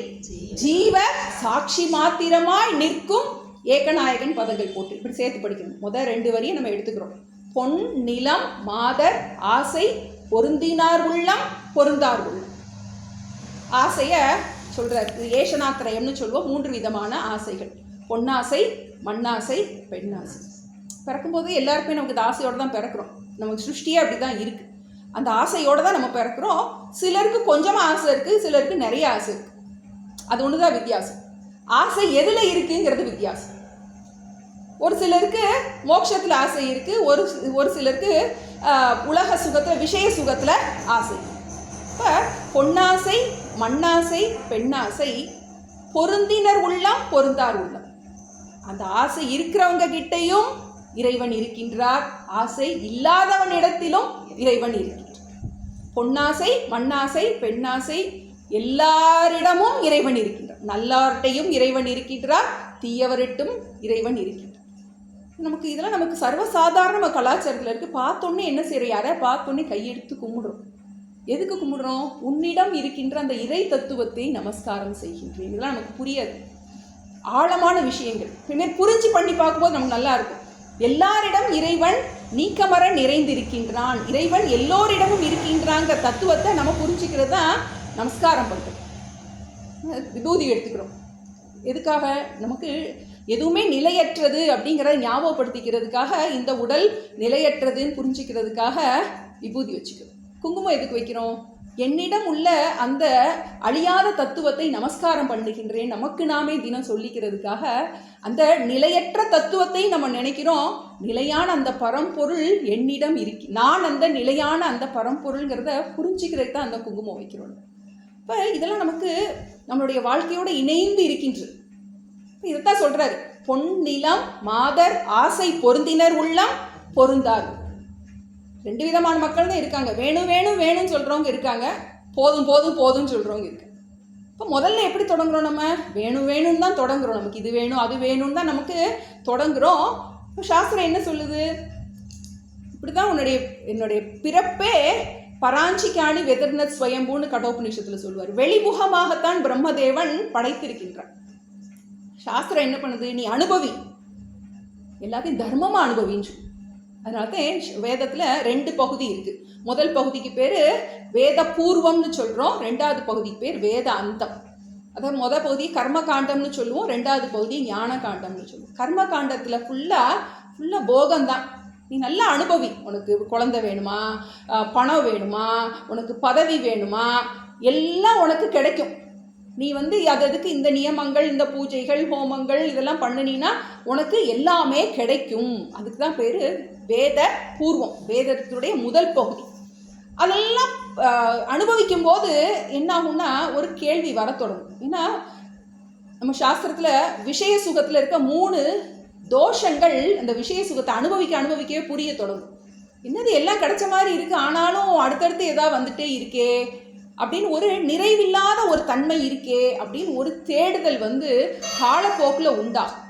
[SPEAKER 1] ஜீவ சாட்சி மாத்திரமாய் நிற்கும் ஏகநாயகன் பதங்கள் போட்டு இப்படி சேர்த்து படிக்கணும். முதல் 2 வரியை நம்ம எடுத்துக்கிறோம். பொன் நிலம் மாதர் ஆசை பொருந்தினார் உள்ளம் பொருந்தார் உள்ளம். ஆசைய சொல்றார், ஏஷனாத்திரயம்னு சொல்லுவோம். 3 விதமான ஆசைகள்: பொன்னாசை, மண்ணாசை, பெண்ணாசை. பிறக்கும்போது எல்லாருக்குமே நமக்கு இந்த ஆசையோடு தான் பிறக்கிறோம். நமக்கு சிருஷ்டியே அப்படி தான் இருக்கு. அந்த ஆசையோடு தான் நம்ம பிறக்கிறோம். சிலருக்கு கொஞ்சமாக ஆசை இருக்குது, சிலருக்கு நிறைய ஆசை இருக்குது. அது ஒன்று தான் வித்தியாசம். ஆசை எதில் இருக்குங்கிறது வித்தியாசம். ஒரு சிலருக்கு மோட்சத்தில் ஆசை இருக்குது, ஒரு சிலருக்கு உலக சுகத்தில் விஷய சுகத்தில் ஆசை. இப்போ பொன்னாசை, மண்ணாசை, பெண்ணாசை, பொருந்தினர் உள்ளம் பொருந்தார் உள்ளம். அந்த ஆசை இருக்கிறவங்க கிட்டையும் இறைவன் இருக்கின்றார், ஆசை இல்லாதவனிடத்திலும் இறைவன் இருக்கின்றார். பொன்னாசை, மண்ணாசை, பெண்ணாசை, எல்லாரிடமும் இறைவன் இருக்கின்றார். நல்லார்ட்டையும் இறைவன் இருக்கின்றார், தீயவரிட்டும் இறைவன் இருக்கின்றார். நமக்கு சர்வசாதாரண கலாச்சாரத்தில் இருக்கு. பார்த்தோன்னே என்ன செய்யறோம்? யாரை பார்த்தோன்னே கையெடுத்து கும்பிடுறோம். எதுக்கு கும்பிடுறோம்? உன்னிடம் இருக்கின்ற அந்த இறை தத்துவத்தை நமஸ்காரம் செய்கின்றேன். இதெல்லாம் நமக்கு புரியாது, ஆழமான விஷயங்கள். பின்னர் புரிஞ்சு பண்ணி பார்க்கும்போது நமக்கு நல்லா இருக்கும். எல்லாரிடம் இறைவன் நீக்கமர நிறைந்திருக்கின்றான், இறைவன் எல்லோரிடமும் இருக்கின்றாங்க தத்துவத்தை நம்ம புரிஞ்சுக்கிறது தான் நமஸ்காரம் பண்ணுறோம். விபூதி எடுத்துக்கிறோம். எதுக்காக? நமக்கு எதுவுமே நிலையற்றது அப்படிங்கிறத ஞாபகப்படுத்திக்கிறதுக்காக, இந்த உடல் நிலையற்றதுன்னு புரிஞ்சுக்கிறதுக்காக விபூதி வச்சுக்கிறோம். குங்குமம் எதுக்கு வைக்கிறோம்? என்னிடம் உள்ள அந்த அழியாத தத்துவத்தை நமஸ்காரம் பண்ணுகின்றேன் நமக்கு நாமே தினம் சொல்லிக்கிறதுக்காக. அந்த நிலையற்ற தத்துவத்தை நம்ம நினைக்கிறோம், நிலையான அந்த பரம்பொருள் என்னிடம் நான் அந்த நிலையான அந்த பரம்பொருள்ங்கிறத புரிஞ்சுக்கிறதுக்கு தான் அந்த குங்குமம் வைக்கிறோம். இப்போ இதெல்லாம் நமக்கு நம்மளுடைய வாழ்க்கையோடு இணைந்து இருக்கின்றது. இதைத்தான் சொல்றாரு, பொன் நிலம் மாதர் ஆசை பொருந்தினர் உள்ளம் பொருந்தார். 2 விதமான மக்கள் தான் இருக்காங்க. வேணும் வேணும் வேணும்னு சொல்கிறவங்க இருக்காங்க, போதும் போதும் போதும்னு சொல்கிறவங்க இருக்கு. இப்போ முதல்ல எப்படி தொடங்குறோம்? நம்ம வேணும் வேணும்னு தான் தொடங்குறோம். நமக்கு இது வேணும் அது வேணும்னு தான் நமக்கு தொடங்குறோம். இப்போ சாஸ்திரம் என்ன சொல்லுது? இப்படி தான் என்னுடைய பிறப்பே பராஞ்சிக்காணி வெதர்னத் ஸ்வயம்பூன்னு கடோபநிஷத்தில் சொல்லுவார். வெளிமுகமாகத்தான் பிரம்மதேவன் படைத்திருக்கின்றான். சாஸ்திரம் என்ன பண்ணுது? நீ அனுபவி, எல்லாத்தையும் தர்மமாக அனுபவின்னு. அதனால தான் வேதத்தில் 2 பகுதி இருக்குது. முதல் பகுதிக்கு பேர் வேத பூர்வம்னு சொல்கிறோம், 2வது பகுதிக்கு பேர் வேத அந்தம். அதாவது முதல் பகுதி கர்ம காண்டம்னு சொல்லுவோம், 2வது பகுதி ஞான காண்டம்னு சொல்லுவோம். கர்ம காண்டத்தில் ஃபுல்லாக போகம்தான். நீ நல்லா அனுபவி. உனக்கு குழந்தை வேணுமா, பணம் வேணுமா, உனக்கு பதவி வேணுமா, எல்லாம் உனக்கு கிடைக்கும். நீ அதுக்கு இந்த நியமங்கள், இந்த பூஜைகள், ஹோமங்கள் இதெல்லாம் பண்ணினா உனக்கு எல்லாமே கிடைக்கும். அதுக்கு தான் பேர் வேத பூர்வம், வேதத்துடைய முதல் பகுதி. அதெல்லாம் அனுபவிக்கும் போது என்ன ஆகும்னா ஒரு கேள்வி வர தொடங்கும். ஏன்னா நம்ம சாஸ்திரத்தில் விஷய சுகத்தில் இருக்க 3 தோஷங்கள் அந்த விஷய சுகத்தை அனுபவிக்கவே புரிய தொடங்கும். என்னது எல்லாம் கிடைச்ச மாதிரி இருக்குது, ஆனாலும் அடுத்தடுத்து ஏதாவது வந்துட்டே இருக்கே அப்படின்னு, ஒரு நிறைவில்லாத ஒரு தன்மை இருக்கே அப்படின்னு ஒரு தேடுதல் காலப்போக்கில் உண்டாகும்.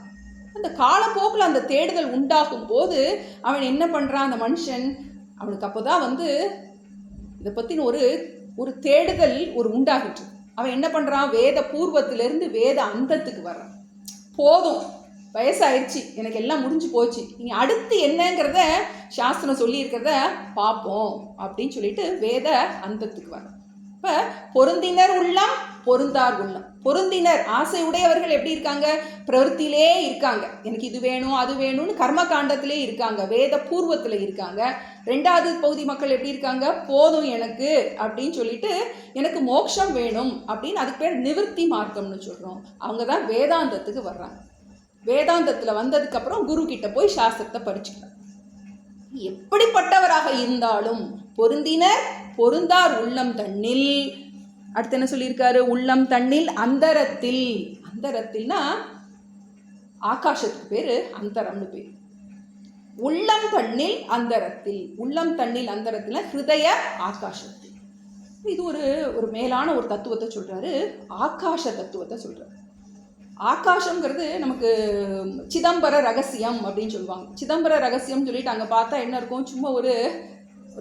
[SPEAKER 1] அந்த காலப்போக்கில் அந்த தேடுதல் உண்டாகும் போது அவன் என்ன பண்ணுறான்? அந்த மனுஷன் அவனுக்கு அப்போ தான் இதை பற்றின ஒரு தேடுதல் உண்டாகிட்டு அவன் என்ன பண்ணுறான்? வேத பூர்வத்திலிருந்து வேத அந்தத்துக்கு வர்றான். போதும், வயசாயிடுச்சு, எனக்கு எல்லாம் முடிஞ்சு போச்சு, இனி அடுத்து என்னங்கிறத சாஸ்திரம் சொல்லியிருக்கிறத பார்ப்போம் அப்படின்னு சொல்லிட்டு வேத அந்தத்துக்கு வரோம். இப்போ பொருந்தினர் உள்ளம் பொருந்தார் உள்ளம். பொருந்தினர் ஆசை உடையவர்கள் எப்படி இருக்காங்க? பிரவൃத்தியிலே இருக்காங்க, எனக்கு இது வேணும் அது வேணும்னு கர்ம காண்டத்திலே இருக்காங்க, வேத பூர்வத்தில் இருக்காங்க. ரெண்டாவது பகுதி மக்கள் எப்படி இருக்காங்க? போதும் எனக்கு அப்படின்னு சொல்லிட்டு எனக்கு மோட்சம் வேணும் அப்படின்னு, அதுக்கு பேர் நிவர்த்தி மார்க்கம்னு சொல்கிறோம். அவங்க தான் வேதாந்தத்துக்கு வர்றாங்க. வேதாந்தத்தில் வந்ததுக்கப்புறம் குரு கிட்ட போய் சாஸ்திரத்தை படிச்சுக்கலாம். எப்படிப்பட்டவராக இருந்தாலும் பொருந்தினர் பொருந்தார் உள்ளம் தன்னில். அடுத்து என்ன சொல்லியிருக்காரு? உள்ளம் தன்னில் அந்தரத்தில். அந்தரத்தில்னா ஆகாசத்துக்கு பேரு அந்தரம்னு பேர். உள்ளம் தன்னில் அந்தரத்தில். உள்ளம் தன்னில் அந்தரத்தில் ஹிருதய ஆகாசத்தில். இது ஒரு மேலான ஒரு தத்துவத்தை சொல்றாரு, ஆகாச தத்துவத்தை சொல்றாரு. ஆகாசங்கிறது நமக்கு சிதம்பர ரகசியம் அப்படின்னு சொல்லுவாங்க. சிதம்பர ரகசியம் சொல்லிட்டு அங்கே பார்த்தா என்ன இருக்கும்? சும்மா ஒரு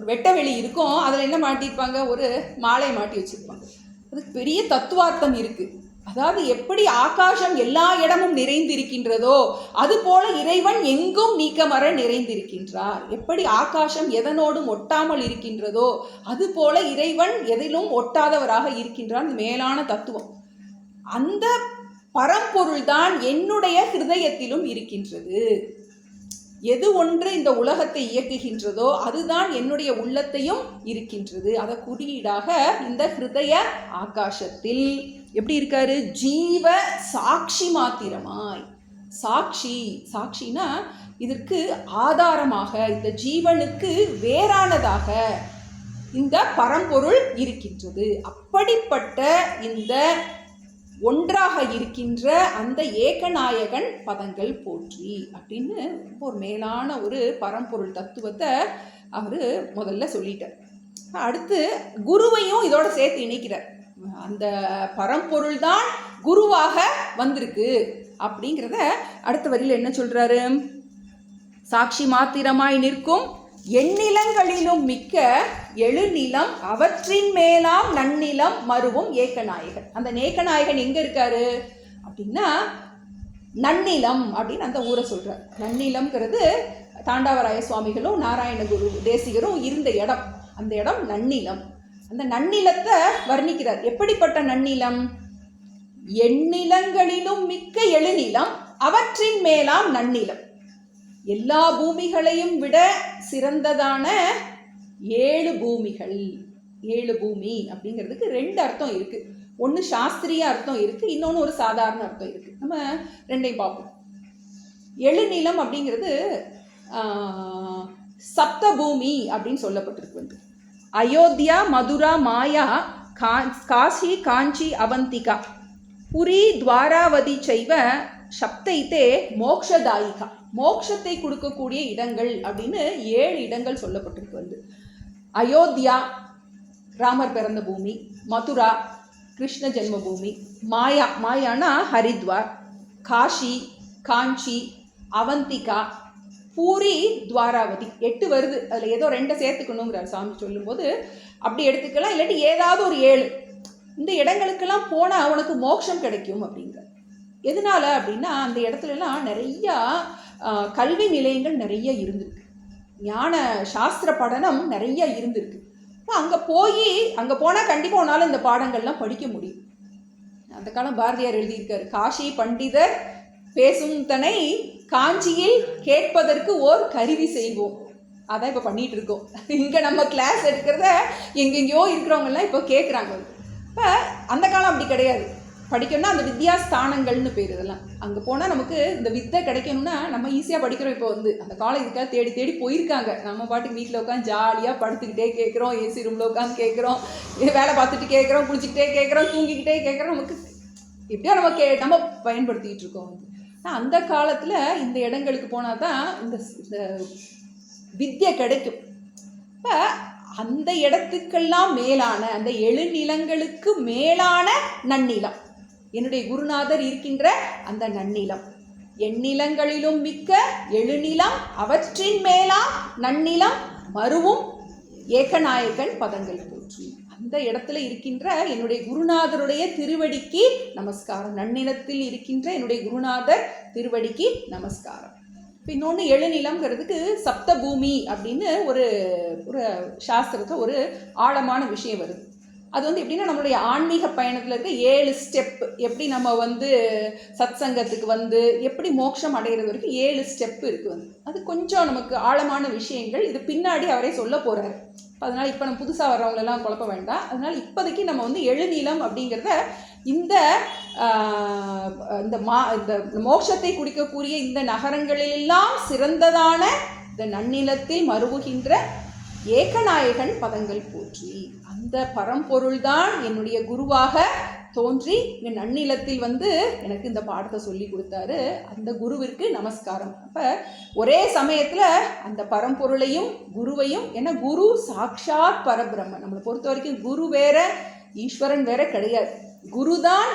[SPEAKER 1] வெட்டவெளி இருக்கும், அதில் என்ன மாட்டியிருப்பாங்க? ஒரு மாலை மாட்டி வச்சுருப்பாங்க. அதுக்கு பெரிய தத்துவார்த்தம் இருக்குது. அதாவது எப்படி ஆகாசம் எல்லா இடமும் நிறைந்திருக்கின்றதோ அதுபோல இறைவன் எங்கும் நீக்கமற நிறைந்திருக்கின்றார். எப்படி ஆகாசம் எதனோடும் ஒட்டாமல் இருக்கின்றதோ அதுபோல இறைவன் எதிலும் ஒட்டாதவராக இருக்கின்றான். மேலான தத்துவம். அந்த பரம்பொருள்தான் என்னுடைய ஹிருதயத்திலும் இருக்கின்றது. எது ஒன்று இந்த உலகத்தை இயக்குகின்றதோ அதுதான் என்னுடைய உள்ளத்தையும் இருக்கின்றது. அதை குறியீடாக இந்த ஹிருதய ஆகாசத்தில் எப்படி இருக்காரு? ஜீவ சாட்சி மாத்திரமாய். சாட்சி, சாட்சினா இதற்கு ஆதாரமாக, இந்த ஜீவனுக்கு வேறானதாக இந்த பரம்பொருள் இருக்கின்றது. அப்படிப்பட்ட இந்த ஒன்றாக இருக்கின்ற அந்த ஏகநாயகன் பதங்கள் போற்றி அப்படின்னு ஒரு மேலான ஒரு பரம்பொருள் தத்துவத்தை அவர் முதல்ல சொல்லிட்டார். அடுத்து குருவையும் இதோட சேர்த்து இணைக்கிறார். அந்த பரம்பொருள் தான் குருவாக வந்திருக்கு அப்படிங்கிறத அடுத்த வரியில் என்ன சொல்றாரு? சாட்சி மாத்திரமாய் நிற்கும் எண்ணிலங்களிலும் மிக்க எழுநிலம் அவற்றின் மேலாம் நன்னிலம் மருவும் ஏகநாயகன். அந்த ஏகநாயகன் எங்க இருக்காரு அப்படின்னா நன்னிலம் அப்படின்னு அந்த ஊரை சொல்றார். நன்னிலம்ங்கிறது தாண்டாவராய சுவாமிகளும் நாராயணகுரு தேசிகரும் இருந்த இடம். அந்த இடம் நன்னிலம். அந்த நன்னிலத்தை வர்ணிக்கிறார். எப்படிப்பட்ட நன்னிலம்? எண்ணிலங்களிலும் மிக்க எழுநிலம் அவற்றின் மேலாம் நன்னிலம். எல்லா பூமிகளையும் விட சிறந்ததான 7 பூமிகள். 7 பூமி அப்படிங்கிறதுக்கு 2 அர்த்தம் இருக்கு. ஒன்று சாஸ்திரிய அர்த்தம் இருக்கு, இன்னொன்று ஒரு சாதாரண அர்த்தம் இருக்கு. நம்ம ரெண்டையும் பார்ப்போம். எழுநிலம் அப்படிங்கிறது சப்த பூமி அப்படின்னு சொல்லப்பட்டிருக்கு. வந்து அயோத்தியா, மதுரா, மாயா, காசி, காஞ்சி, அவந்திகா, புரி, துவாராவதி செய்வ சப்தைத்தே மோக்ஷதாயிகா. மோட்சத்தை கொடுக்கக்கூடிய இடங்கள் அப்படின்னு 7 இடங்கள் சொல்லப்பட்டிருக்கு. வந்து அயோத்தியா ராமர் பிறந்த பூமி, மதுரா கிருஷ்ண ஜென்ம பூமி, மாயா மாயானா ஹரித்வார், காஷி காஞ்சி, அவந்திகா, பூரி, துவாராவதி. 8 வருது. அதில் ஏதோ 2 சேர்த்துக்கணுங்கிறார் சாமி சொல்லும்போது. அப்படி எடுத்துக்கலாம், இல்லாட்டி ஏதாவது ஒரு 7. இந்த இடங்களுக்கெல்லாம் போனால் உனக்கு மோட்சம் கிடைக்கும் அப்படிங்கிற. எதனால அப்படின்னா அந்த இடத்துலலாம் நிறையா கல்வி நிலையங்கள் நிறைய இருந்திருக்கு, ஞான சாஸ்திர படனம் நிறைய இருந்திருக்கு. அங்கே போனால் கண்டிப்பாக உன்னால் இந்த பாடங்கள்லாம் படிக்க முடியும். அந்த காலம் பாரதியார் எழுதியிருக்காரு, காஷி பண்டிதர் பேசும் தனை காஞ்சியில் கேட்பதற்கு ஓர் கருவி செய்வோம். அதான் இப்போ பண்ணிகிட்டு இருக்கோம். இங்கே நம்ம கிளாஸ் எடுக்கிறத எங்கெங்கேயோ இருக்கிறவங்கலாம் இப்போ கேட்குறாங்க. இப்போ அந்த காலம் அப்படி கிடையாது. படிக்கணும்னா அந்த வித்யாஸ்தானங்கள்னு பேர். இதெல்லாம் அங்கே போனால் நமக்கு இந்த வித்தை கிடைக்கணும்னா நம்ம ஈஸியாக படிக்கிறோம். இப்போ வந்து அந்த காலம் இதுக்காக தேடி தேடி போயிருக்காங்க. நம்ம பாட்டுக்கு வீட்டில் உட்காந்து ஜாலியாக படுத்துக்கிட்டே கேட்குறோம், ஏசி ரூமில் உட்காந்து கேட்குறோம், வேலை பார்த்துட்டு கேட்குறோம், குளிச்சுக்கிட்டே கேட்குறோம், தூங்கிக்கிட்டே கேட்குறோம். நமக்கு எப்படியோ நம்ம பயன்படுத்திக்கிட்டு இருக்கோம். ஆனால் அந்த காலத்தில் இந்த இடங்களுக்கு போனால் தான் இந்த வித்யை கிடைக்கும். இப்போ அந்த இடத்துக்கெல்லாம் மேலான அந்த 7 நிலங்களுக்கு மேலான நன்னிலம் என்னுடைய குருநாதர் இருக்கின்ற அந்த நன்னிலம். எண்ணிலங்களிலும் மிக்க எழுநிலம் அவற்றின் மேலாம் நன்னிலம் மருவும் ஏகநாயகன் பதங்கள் போற்றி. அந்த இடத்துல இருக்கின்ற என்னுடைய குருநாதருடைய திருவடிக்கு நமஸ்காரம். நன்னிலத்தில் இருக்கின்ற என்னுடைய குருநாதர் திருவடிக்கு நமஸ்காரம். இன்னொன்று எழுநிலம்ங்கிறதுக்கு சப்தபூமி அப்படின்னு ஒரு ஒரு சாஸ்திரத்தை ஒரு ஆழமான விஷயம் வருது. அது வந்து எப்படின்னா நம்மளுடைய ஆன்மீக பயணத்தில் இருக்க 7 ஸ்டெப். எப்படி நம்ம வந்து சத் சங்கத்துக்கு வந்து எப்படி மோட்சம் அடைகிறது வரைக்கும் 7 ஸ்டெப் இருக்குது. வந்து அது கொஞ்சம் நமக்கு ஆழமான விஷயங்கள். இது பின்னாடி அவரே சொல்ல போகிறாரு. அதனால் இப்போ நம்ம புதுசாக வர்றவங்களெல்லாம் குழப்ப வேண்டாம். அதனால் இப்போதைக்கு நம்ம வந்து எழுநிலம் அப்படிங்கிறத இந்த மோட்சத்தை குடிக்கக்கூடிய இந்த நகரங்களிலெல்லாம் சிறந்ததான இந்த நன்னிலத்தில் மருவுகின்ற ஏகநாயகன் பதங்கள் போற்றி, அந்த பரம்பொருள்தான் என்னுடைய குருவாக தோன்றி இங்கே நன்னிலத்தில் வந்து எனக்கு இந்த பாடத்தை சொல்லி கொடுத்தாரு. அந்த குருவிற்கு நமஸ்காரம். அப்போ ஒரே சமயத்தில் அந்த பரம்பொருளையும் குருவையும், ஏன்னா குரு சாக்ஷாத் பரபிரம்மன். நம்மளை பொறுத்த வரைக்கும் குரு வேற ஈஸ்வரன் வேற கிடையாது. குரு தான்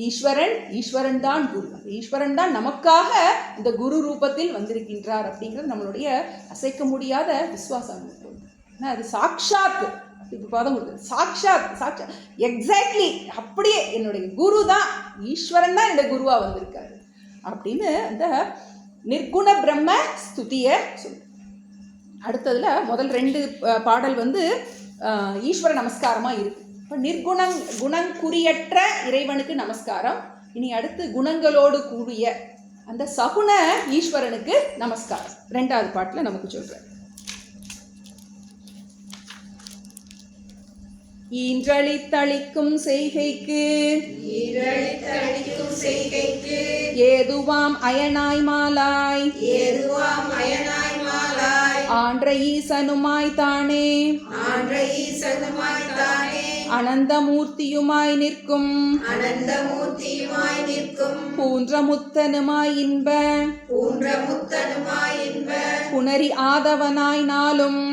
[SPEAKER 1] ஈஸ்வரன், ஈஸ்வரன் தான் குரு. ஈஸ்வரன் தான் நமக்காக இந்த குரு ரூபத்தில் வந்திருக்கின்றார் அப்படிங்கிறது நம்மளுடைய அசைக்க முடியாத விசுவாசம். ஆனால் அது சாக்ஷாத் இப்போ பதம் கொடுக்குது. சாக்ஷாத் எக்ஸாக்ட்லி அப்படியே என்னுடைய குரு தான், ஈஸ்வரன் தான் என்னுடைய குருவாக வந்திருக்காரு அப்படின்னு அந்த நிர்குண பிரம்ம ஸ்துதியை சொல்லு. அடுத்ததில் முதல் 2 பாடல் வந்து ஈஸ்வர நமஸ்காரமாக இருக்குது. இப்போ குணங்குறியற்ற இறைவனுக்கு நமஸ்காரம். இனி அடுத்து குணங்களோடு கூடிய அந்த சகுண ஈஸ்வரனுக்கு நமஸ்காரம் 2வது பாட்டில் நமக்கு சொல்கிறேன். ஈன்றளித்தளிக்கும் செய்கைக்கு ஏதுவாம் அயனாய் மாலாய் ஆன்ற ஈசனுமாய் தானே அனந்தமூர்த்தியுமாய் நிற்கும் பூன்றமுத்தனுமாய் இன்ப புனரி ஆதவனாய் நாளும்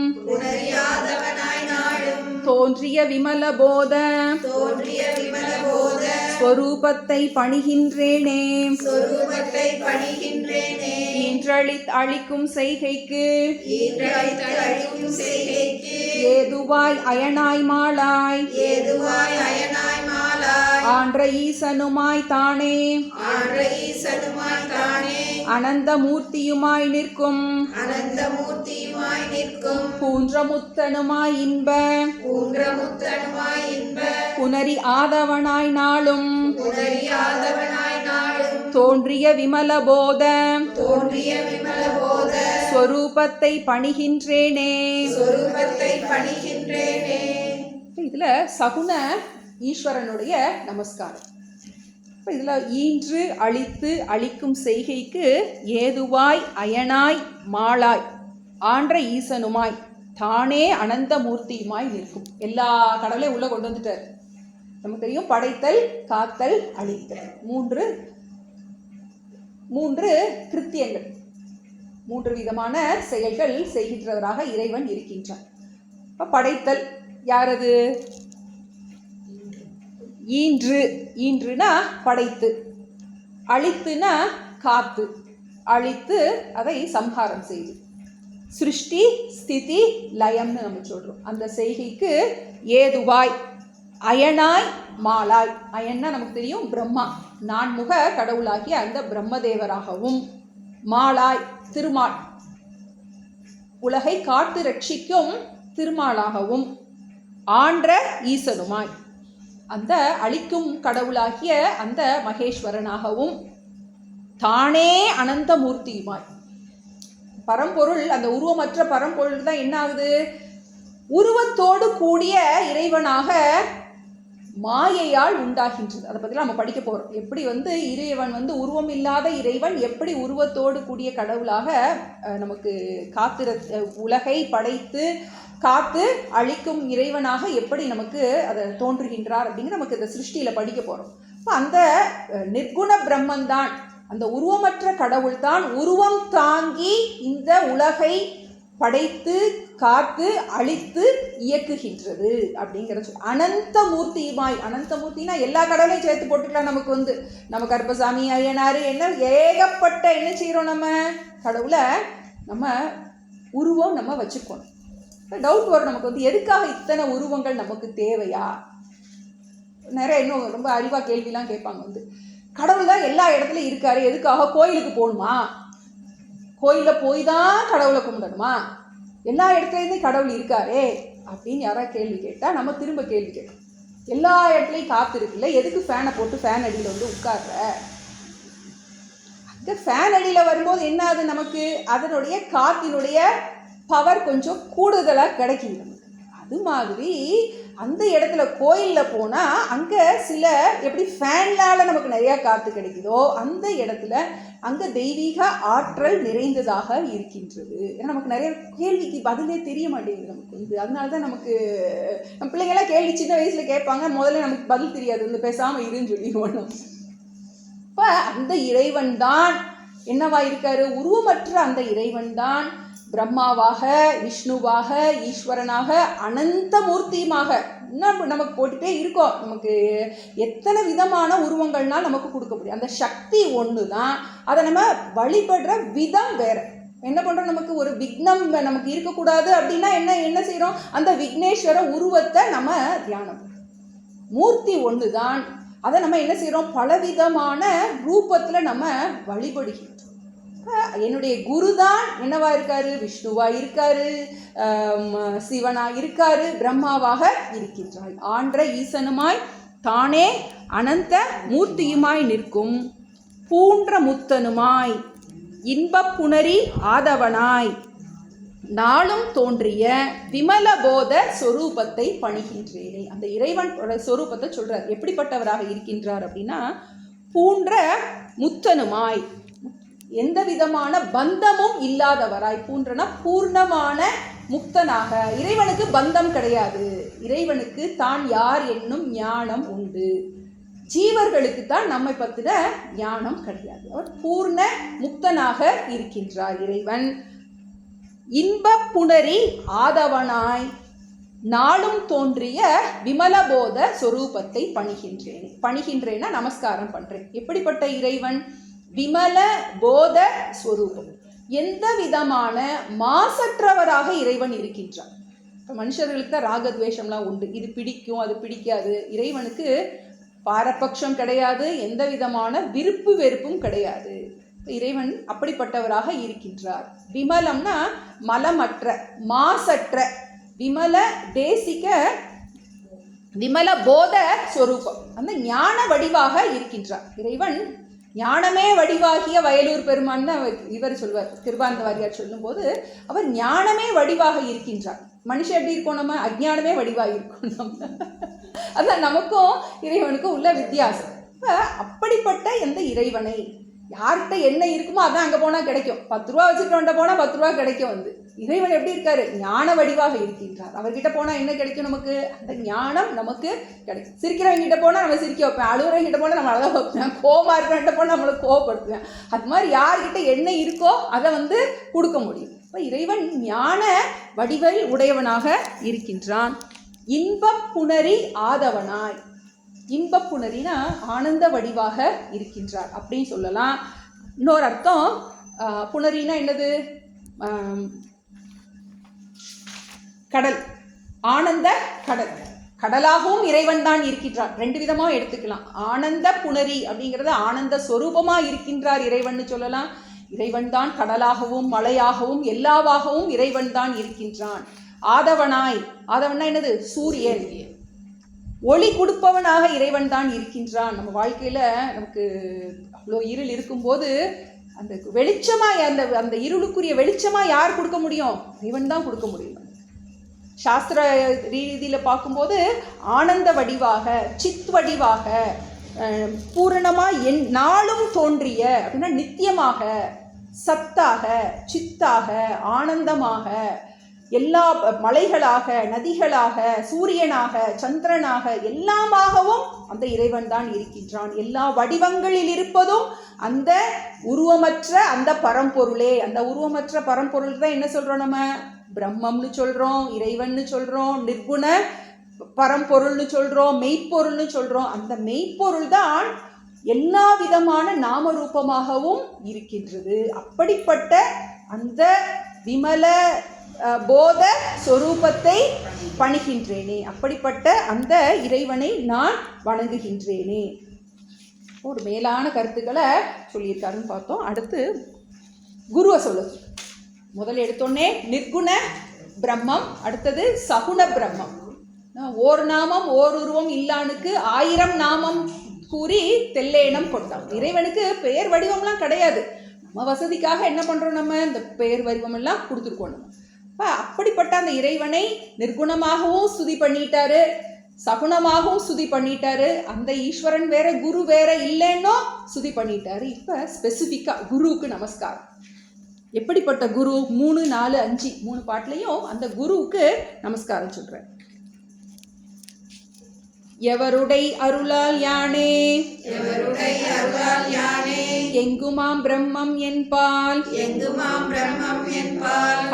[SPEAKER 1] தோன்றிய விமல போத ஸ்வரூபத்தை பணிகின்றேனே ஈன்றளிக்கும் செய்கைக்கு ஏதுவாய் அயனாய் மாலாய் ஆன்ற ஈசனுமாய் தானே அனந்தமூர்த்தியுமாய் நிற்கும் பூன்றமுத்தனுமாய் இன்ப புனரி ஆதவனாய் நாளும் தோன்றிய விமல போத ஸ்வரூபத்தை பணிகின்றேனே. இதுல சகுண ஈஸ்வரனுடைய நமஸ்காரம். இப்போ இதில் ஈன்று அழித்து அழிக்கும் செய்கைக்கு ஏதுவாய் அயனாய் மாலாய் ஆன்ற ஈசனுமாய் தானே அனந்த மூர்த்தியுமாய் நிற்கும். எல்லா கடவுளையும் உள்ளே கொண்டு வந்துட்டார். நமக்கு தெரியும், படைத்தல், காத்தல், அழித்தல், மூன்று கிருத்தியங்கள், 3 விதமான செயல்கள் செய்கின்றவராக இறைவன் இருக்கின்றார். இப்போ படைத்தல் யாரது? ஈன்றுனா படைத்து, அழித்துனா காத்து, அழித்து அதை சம்ஹாரம் செய்து, சிருஷ்டி ஸ்திதி லயம்னு நம்ம சொல்கிறோம். அந்த செய்கைக்கு ஏதுவாய் அயனாய் மாலாய், அயன்னா நமக்கு தெரியும் பிரம்மா, நான்முக கடவுளாகிய அந்த பிரம்மதேவராகவும், மாலாய் திருமால், உலகை காத்து ரட்சிக்கும் திருமாலாகவும், ஆன்ற ஈசனுமாய் அந்த அழிக்கும் கடவுளாகிய அந்த மகேஸ்வரனாகவும், தானே அனந்த மூர்த்தியுமாய் பரம்பொருள், அந்த உருவமற்ற பரம்பொருள் தான் என்ன ஆகுது? உருவத்தோடு கூடிய இறைவனாக மாயையால் உண்டாகின்றது. அதை பற்றி நம்ம படிக்க போகிறோம். எப்படி இறைவன் உருவம் இல்லாத இறைவன் எப்படி உருவத்தோடு கூடிய கடவுளாக நமக்கு உலகை படைத்து காத்து அழிக்கும் இறைவனாக எப்படி நமக்கு அதை தோன்றுகின்றார் அப்படிங்கிற நமக்கு இந்த சிருஷ்டியில் படிக்க போகிறோம். இப்போ அந்த நிர்குண பிரம்மன் தான், அந்த உருவமற்ற கடவுள் தான் உருவம் தாங்கி இந்த உலகை படைத்து காத்து அழித்து இயக்குகின்றது அப்படிங்கிற அனந்த மூர்த்தியுமாய். அனந்த மூர்த்தினா எல்லா கடவுளையும் சேர்த்து போட்டுக்கலாம். நமக்கு நம்ம கருப்பசாமி, ஐயனார், என்ன ஏகப்பட்ட என்ன செய்கிறோம், நம்ம கடவுளை நம்ம உருவம் நம்ம வச்சுக்கணும். டவுட் வரும் நமக்கு வந்து, எதுக்காக இத்தனை உருவங்கள் நமக்கு தேவையா? நிறைய இன்னும் ரொம்ப அறிவாக கேள்விலாம் கேட்பாங்க வந்து, கடவுள் தான் எல்லா இடத்துலையும் இருக்காரு, எதுக்காக கோயிலுக்கு போகணுமா? கோயிலில் போய் தான் கடவுளை கும்பிடணுமா? எல்லா இடத்துலையுமே கடவுள் இருக்காரே அப்படின்னு யாராவது கேள்வி கேட்டால் நம்ம திரும்ப கேள்வி கேட்கணும். எல்லா இடத்துலையும் காற்று இருக்குல்ல, எதுக்கு ஃபேனை போட்டு ஃபேன் அடியில் வந்து உட்கார்ற? அந்த ஃபேன் அடியில் வரும்போது என்ன ஆகுது நமக்கு? அதனுடைய காற்றினுடைய பவர் கொஞ்சம் கூடுதலாக கிடைக்குது நமக்கு. அது மாதிரி அந்த இடத்துல கோயிலில் போனால் அங்கே சில எப்படி ஃபேன்னால் நமக்கு நிறையா காற்று கிடைக்குதோ அந்த இடத்துல அங்கே தெய்வீக ஆற்றல் நிறைந்ததாக இருக்கின்றது. ஏன்னா நமக்கு நிறைய கேள்விக்கு பதிலே தெரிய மாட்டேங்குது நமக்கு வந்து. அதனால தான் நமக்கு நம்ம பிள்ளைங்களாம் கேள்வி சின்ன வயசில் கேட்பாங்க, முதல்ல நமக்கு பதில் தெரியாது, வந்து பேசாமல் இருன்னு சொல்லிடுவோம். இப்போ அந்த இறைவன் தான் என்னவா இருக்காரு? உருவமற்ற அந்த இறைவன் தான் பிரம்மாவாக, விஷ்ணுவாக, ஈஸ்வரனாக, அனந்த மூர்த்தியுமாக நமக்கு போட்டுட்டே இருக்கோம். நமக்கு எத்தனை விதமான உருவங்கள்னால் நமக்கு கொடுக்க முடியும். அந்த சக்தி ஒன்று தான். அதை நம்ம வழிபடுற விதம் வேற. என்ன பண்ணுறோம்? நமக்கு ஒரு விக்னம் நமக்கு இருக்கக்கூடாது அப்படின்னா என்ன செய்கிறோம்? அந்த விக்னேஸ்வர உருவத்தை நம்ம தியானம். மூர்த்தி ஒன்று தான். அதை நம்ம என்ன செய்கிறோம்? பலவிதமான ரூபத்தில் நம்ம வழிபடுகிறோம். என்னுடைய குரு தான் என்னவா இருக்காரு? விஷ்ணுவா இருக்காரு, சிவனா இருக்காரு, பிரம்மாவாக இருக்கின்றாள். ஆன்ற ஈசனுமாய் தானே அனந்த மூர்த்தியுமாய் நிற்கும் பூன்ற முத்தனுமாய் இன்பப் புணரி ஆதவனாய் நாளும் தோன்றிய விமலபோத சொரூபத்தை பணிகின்றேனே. அந்த இறைவன் சொரூபத்தை சொல்றார். எப்படிப்பட்டவராக இருக்கின்றார் அப்படின்னா, பூன்ற முத்தனுமாய், எந்த விதமான பந்தமும் இல்லாதவராய். பூன்றனா பூர்ணமான முக்தனாக. இறைவனுக்கு பந்தம் கிடையாது. இறைவனுக்கு தான் யார் என்னும் ஞானம் உண்டு. ஜீவர்களுக்கு தான் நம்மை பற்றின ஞானம் கிடையாது. அவர் பூர்ண முக்தனாக இருக்கின்றார் இறைவன். இன்பப் புணரி ஆதவனாய் நாளும் தோன்றிய விமலபோத சொரூபத்தை பணிகின்றேன். பணிகின்றேன்னா நமஸ்காரம் பண்றேன். எப்படிப்பட்ட இறைவன்? விமல போத ஸ்வரூபம். எந்த விதமான மாசற்றவராக இறைவன் இருக்கின்றான். இப்போ மனுஷர்களுக்கு தான் ராகத்வேஷம்லாம் உண்டு. இது பிடிக்கும், அது பிடிக்காது. இறைவனுக்கு பாரபட்சம் கிடையாது, எந்த விதமான விருப்பு வெறுப்பும் கிடையாது. இறைவன் அப்படிப்பட்டவராக இருக்கின்றார். விமலம்னா மலமற்ற, மாசற்ற. விமல தேசிக விமல போத ஸ்வரூபம். அந்த ஞான வடிவாக இருக்கின்றார் இறைவன். ஞானமே வடிவாகிய வயலூர் பெருமான் இவர் சொல்வார். கிருபானந்த வாரியார் சொல்லும்போது அவர் ஞானமே வடிவாக இருக்கின்றார். மனுஷன் எப்படி இருக்கோம்? நம்ம அஜ்ஞானமே வடிவாக இருக்கும். நம்ம அதான் நமக்கும் இறைவனுக்கும் உள்ள வித்தியாசம். இப்போ அப்படிப்பட்ட எந்த இறைவனை, யார்கிட்ட என்ன இருக்குமோ அதான் அங்கே போனால் கிடைக்கும். 10 ரூபா வச்சுட்டு போனால் 10 ரூபா கிடைக்கும். வந்து இறைவன் எப்படி இருக்காரு? ஞான வடிவாக இருக்கின்றார். அவர்கிட்ட போனால் என்ன கிடைக்கும்? நமக்கு அந்த ஞானம் நமக்கு கிடைக்கும். சிரிக்கிறவங்கிட்ட போனால் நம்ம சிரிக்க வைப்பேன், அழுகிறவங்கிட்ட போனால் நம்ம அழகாக வைப்பேன், கோபமாக இருக்கிறவங்கிட்ட போனால் நம்மளை கோவப்படுத்துவேன். அது மாதிரி யார்கிட்ட என்ன இருக்கோ அதை வந்து கொடுக்க முடியும். இப்போ இறைவன் ஞான வடிவை உடையவனாக இருக்கின்றான். இன்பப் புணரி ஆதவனாய். இன்பப் புணரினா ஆனந்த வடிவாக இருக்கின்றார் அப்படின்னு சொல்லலாம். இன்னொரு அர்த்தம், புணரினா என்னது? கடல், ஆனந்த கடல். கடலாகவும் இறைவன் தான் இருக்கின்றார். 2 விதமாக எடுத்துக்கலாம். ஆனந்த புணரி அப்படிங்கிறது ஆனந்த சொரூபமாக இருக்கின்றார் இறைவன் சொல்லலாம். இறைவன் தான் கடலாகவும் மலையாகவும் எல்லாவாகவும் இறைவன் தான் இருக்கின்றான். ஆதவனாய், ஆதவனா என்னது? சூரியன். ஒளி கொடுப்பவனாக இறைவன் தான் இருக்கின்றான். நம்ம வாழ்க்கையில் நமக்கு அவ்வளோ இருள் இருக்கும்போது அந்த வெளிச்சமாக, அந்த இருளுக்குரிய வெளிச்சமாக யார் கொடுக்க முடியும்? இறைவன் தான் கொடுக்க முடியும். சாஸ்திர ரீதியில் பார்க்கும்போது ஆனந்த வடிவாக, சித் வடிவாக, பூரணமாக நாளும் தோன்றிய அப்படின்னா நித்தியமாக, சத்தாக, சித்தாக, ஆனந்தமாக, எல்லா மலைகளாக, நதிகளாக, சூரியனாக, சந்திரனாக எல்லாமாகவும் அந்த இறைவன் தான் இருக்கின்றான். எல்லா வடிவங்களில் இருப்பதும் அந்த உருவமற்ற அந்த பரம்பொருளே. அந்த உருவமற்ற பரம்பொருள் தான் என்ன சொல்கிறோம்? நம்ம பிரம்மம்னு சொல்கிறோம், இறைவன்னு சொல்கிறோம், நிர்குண பரம்பொருள்னு சொல்கிறோம், மெய்ப்பொருள்னு சொல்கிறோம். அந்த மெய்ப்பொருள் தான் எல்லா விதமான நாமரூபமாகவும் இருக்கின்றது. அப்படிப்பட்ட அந்த விமல போத சொரூபத்தை பணிகின்றேனே, அப்படிப்பட்ட அந்த இறைவனை நான் வணங்குகின்றேனே. ஒரு மேலான கருத்துக்களை சொல்லியிருக்காருன்னு பார்த்தோம். அடுத்து குருவை சொல்லுது. முதல்ல எடுத்தோடனே நிர்குண பிரம்மம், அடுத்தது சகுண பிரம்மம். ஓர் நாமம் ஓர் உருவம் இல்லானுக்கு 1000 நாமம் கூறி தெல்லேனம் கொண்டான். இறைவனுக்கு பெயர் வடிவம்லாம் கிடையாது. நம்ம வசதிக்காக என்ன பண்ணுறோம், நம்ம இந்த பெயர் வடிவம் எல்லாம் கொடுத்துருக்கோம். நம்ம அப்படிப்பட்ட அந்த இறைவனை நிர்குணமாகவும் ஸ்துதி பண்ணிட்டாரு, சகுணமாகவும் ஸ்துதி பண்ணிட்டாரு. அந்த ஈஸ்வரன் வேற குரு வேற இல்லைன்னோ ஸ்துதி பண்ணிட்டாரு. இப்போ ஸ்பெசிஃபிக்காக குருவுக்கு நமஸ்காரம். எப்படிப்பட்ட குரு? 3, 4, 5 3 பாட்டுலையும் அந்த குருவுக்கு நமஸ்காரம் சொல்கிறேன். எவருடை அருளால் யானே எங்குமாம் பிரம்மம் என்பால்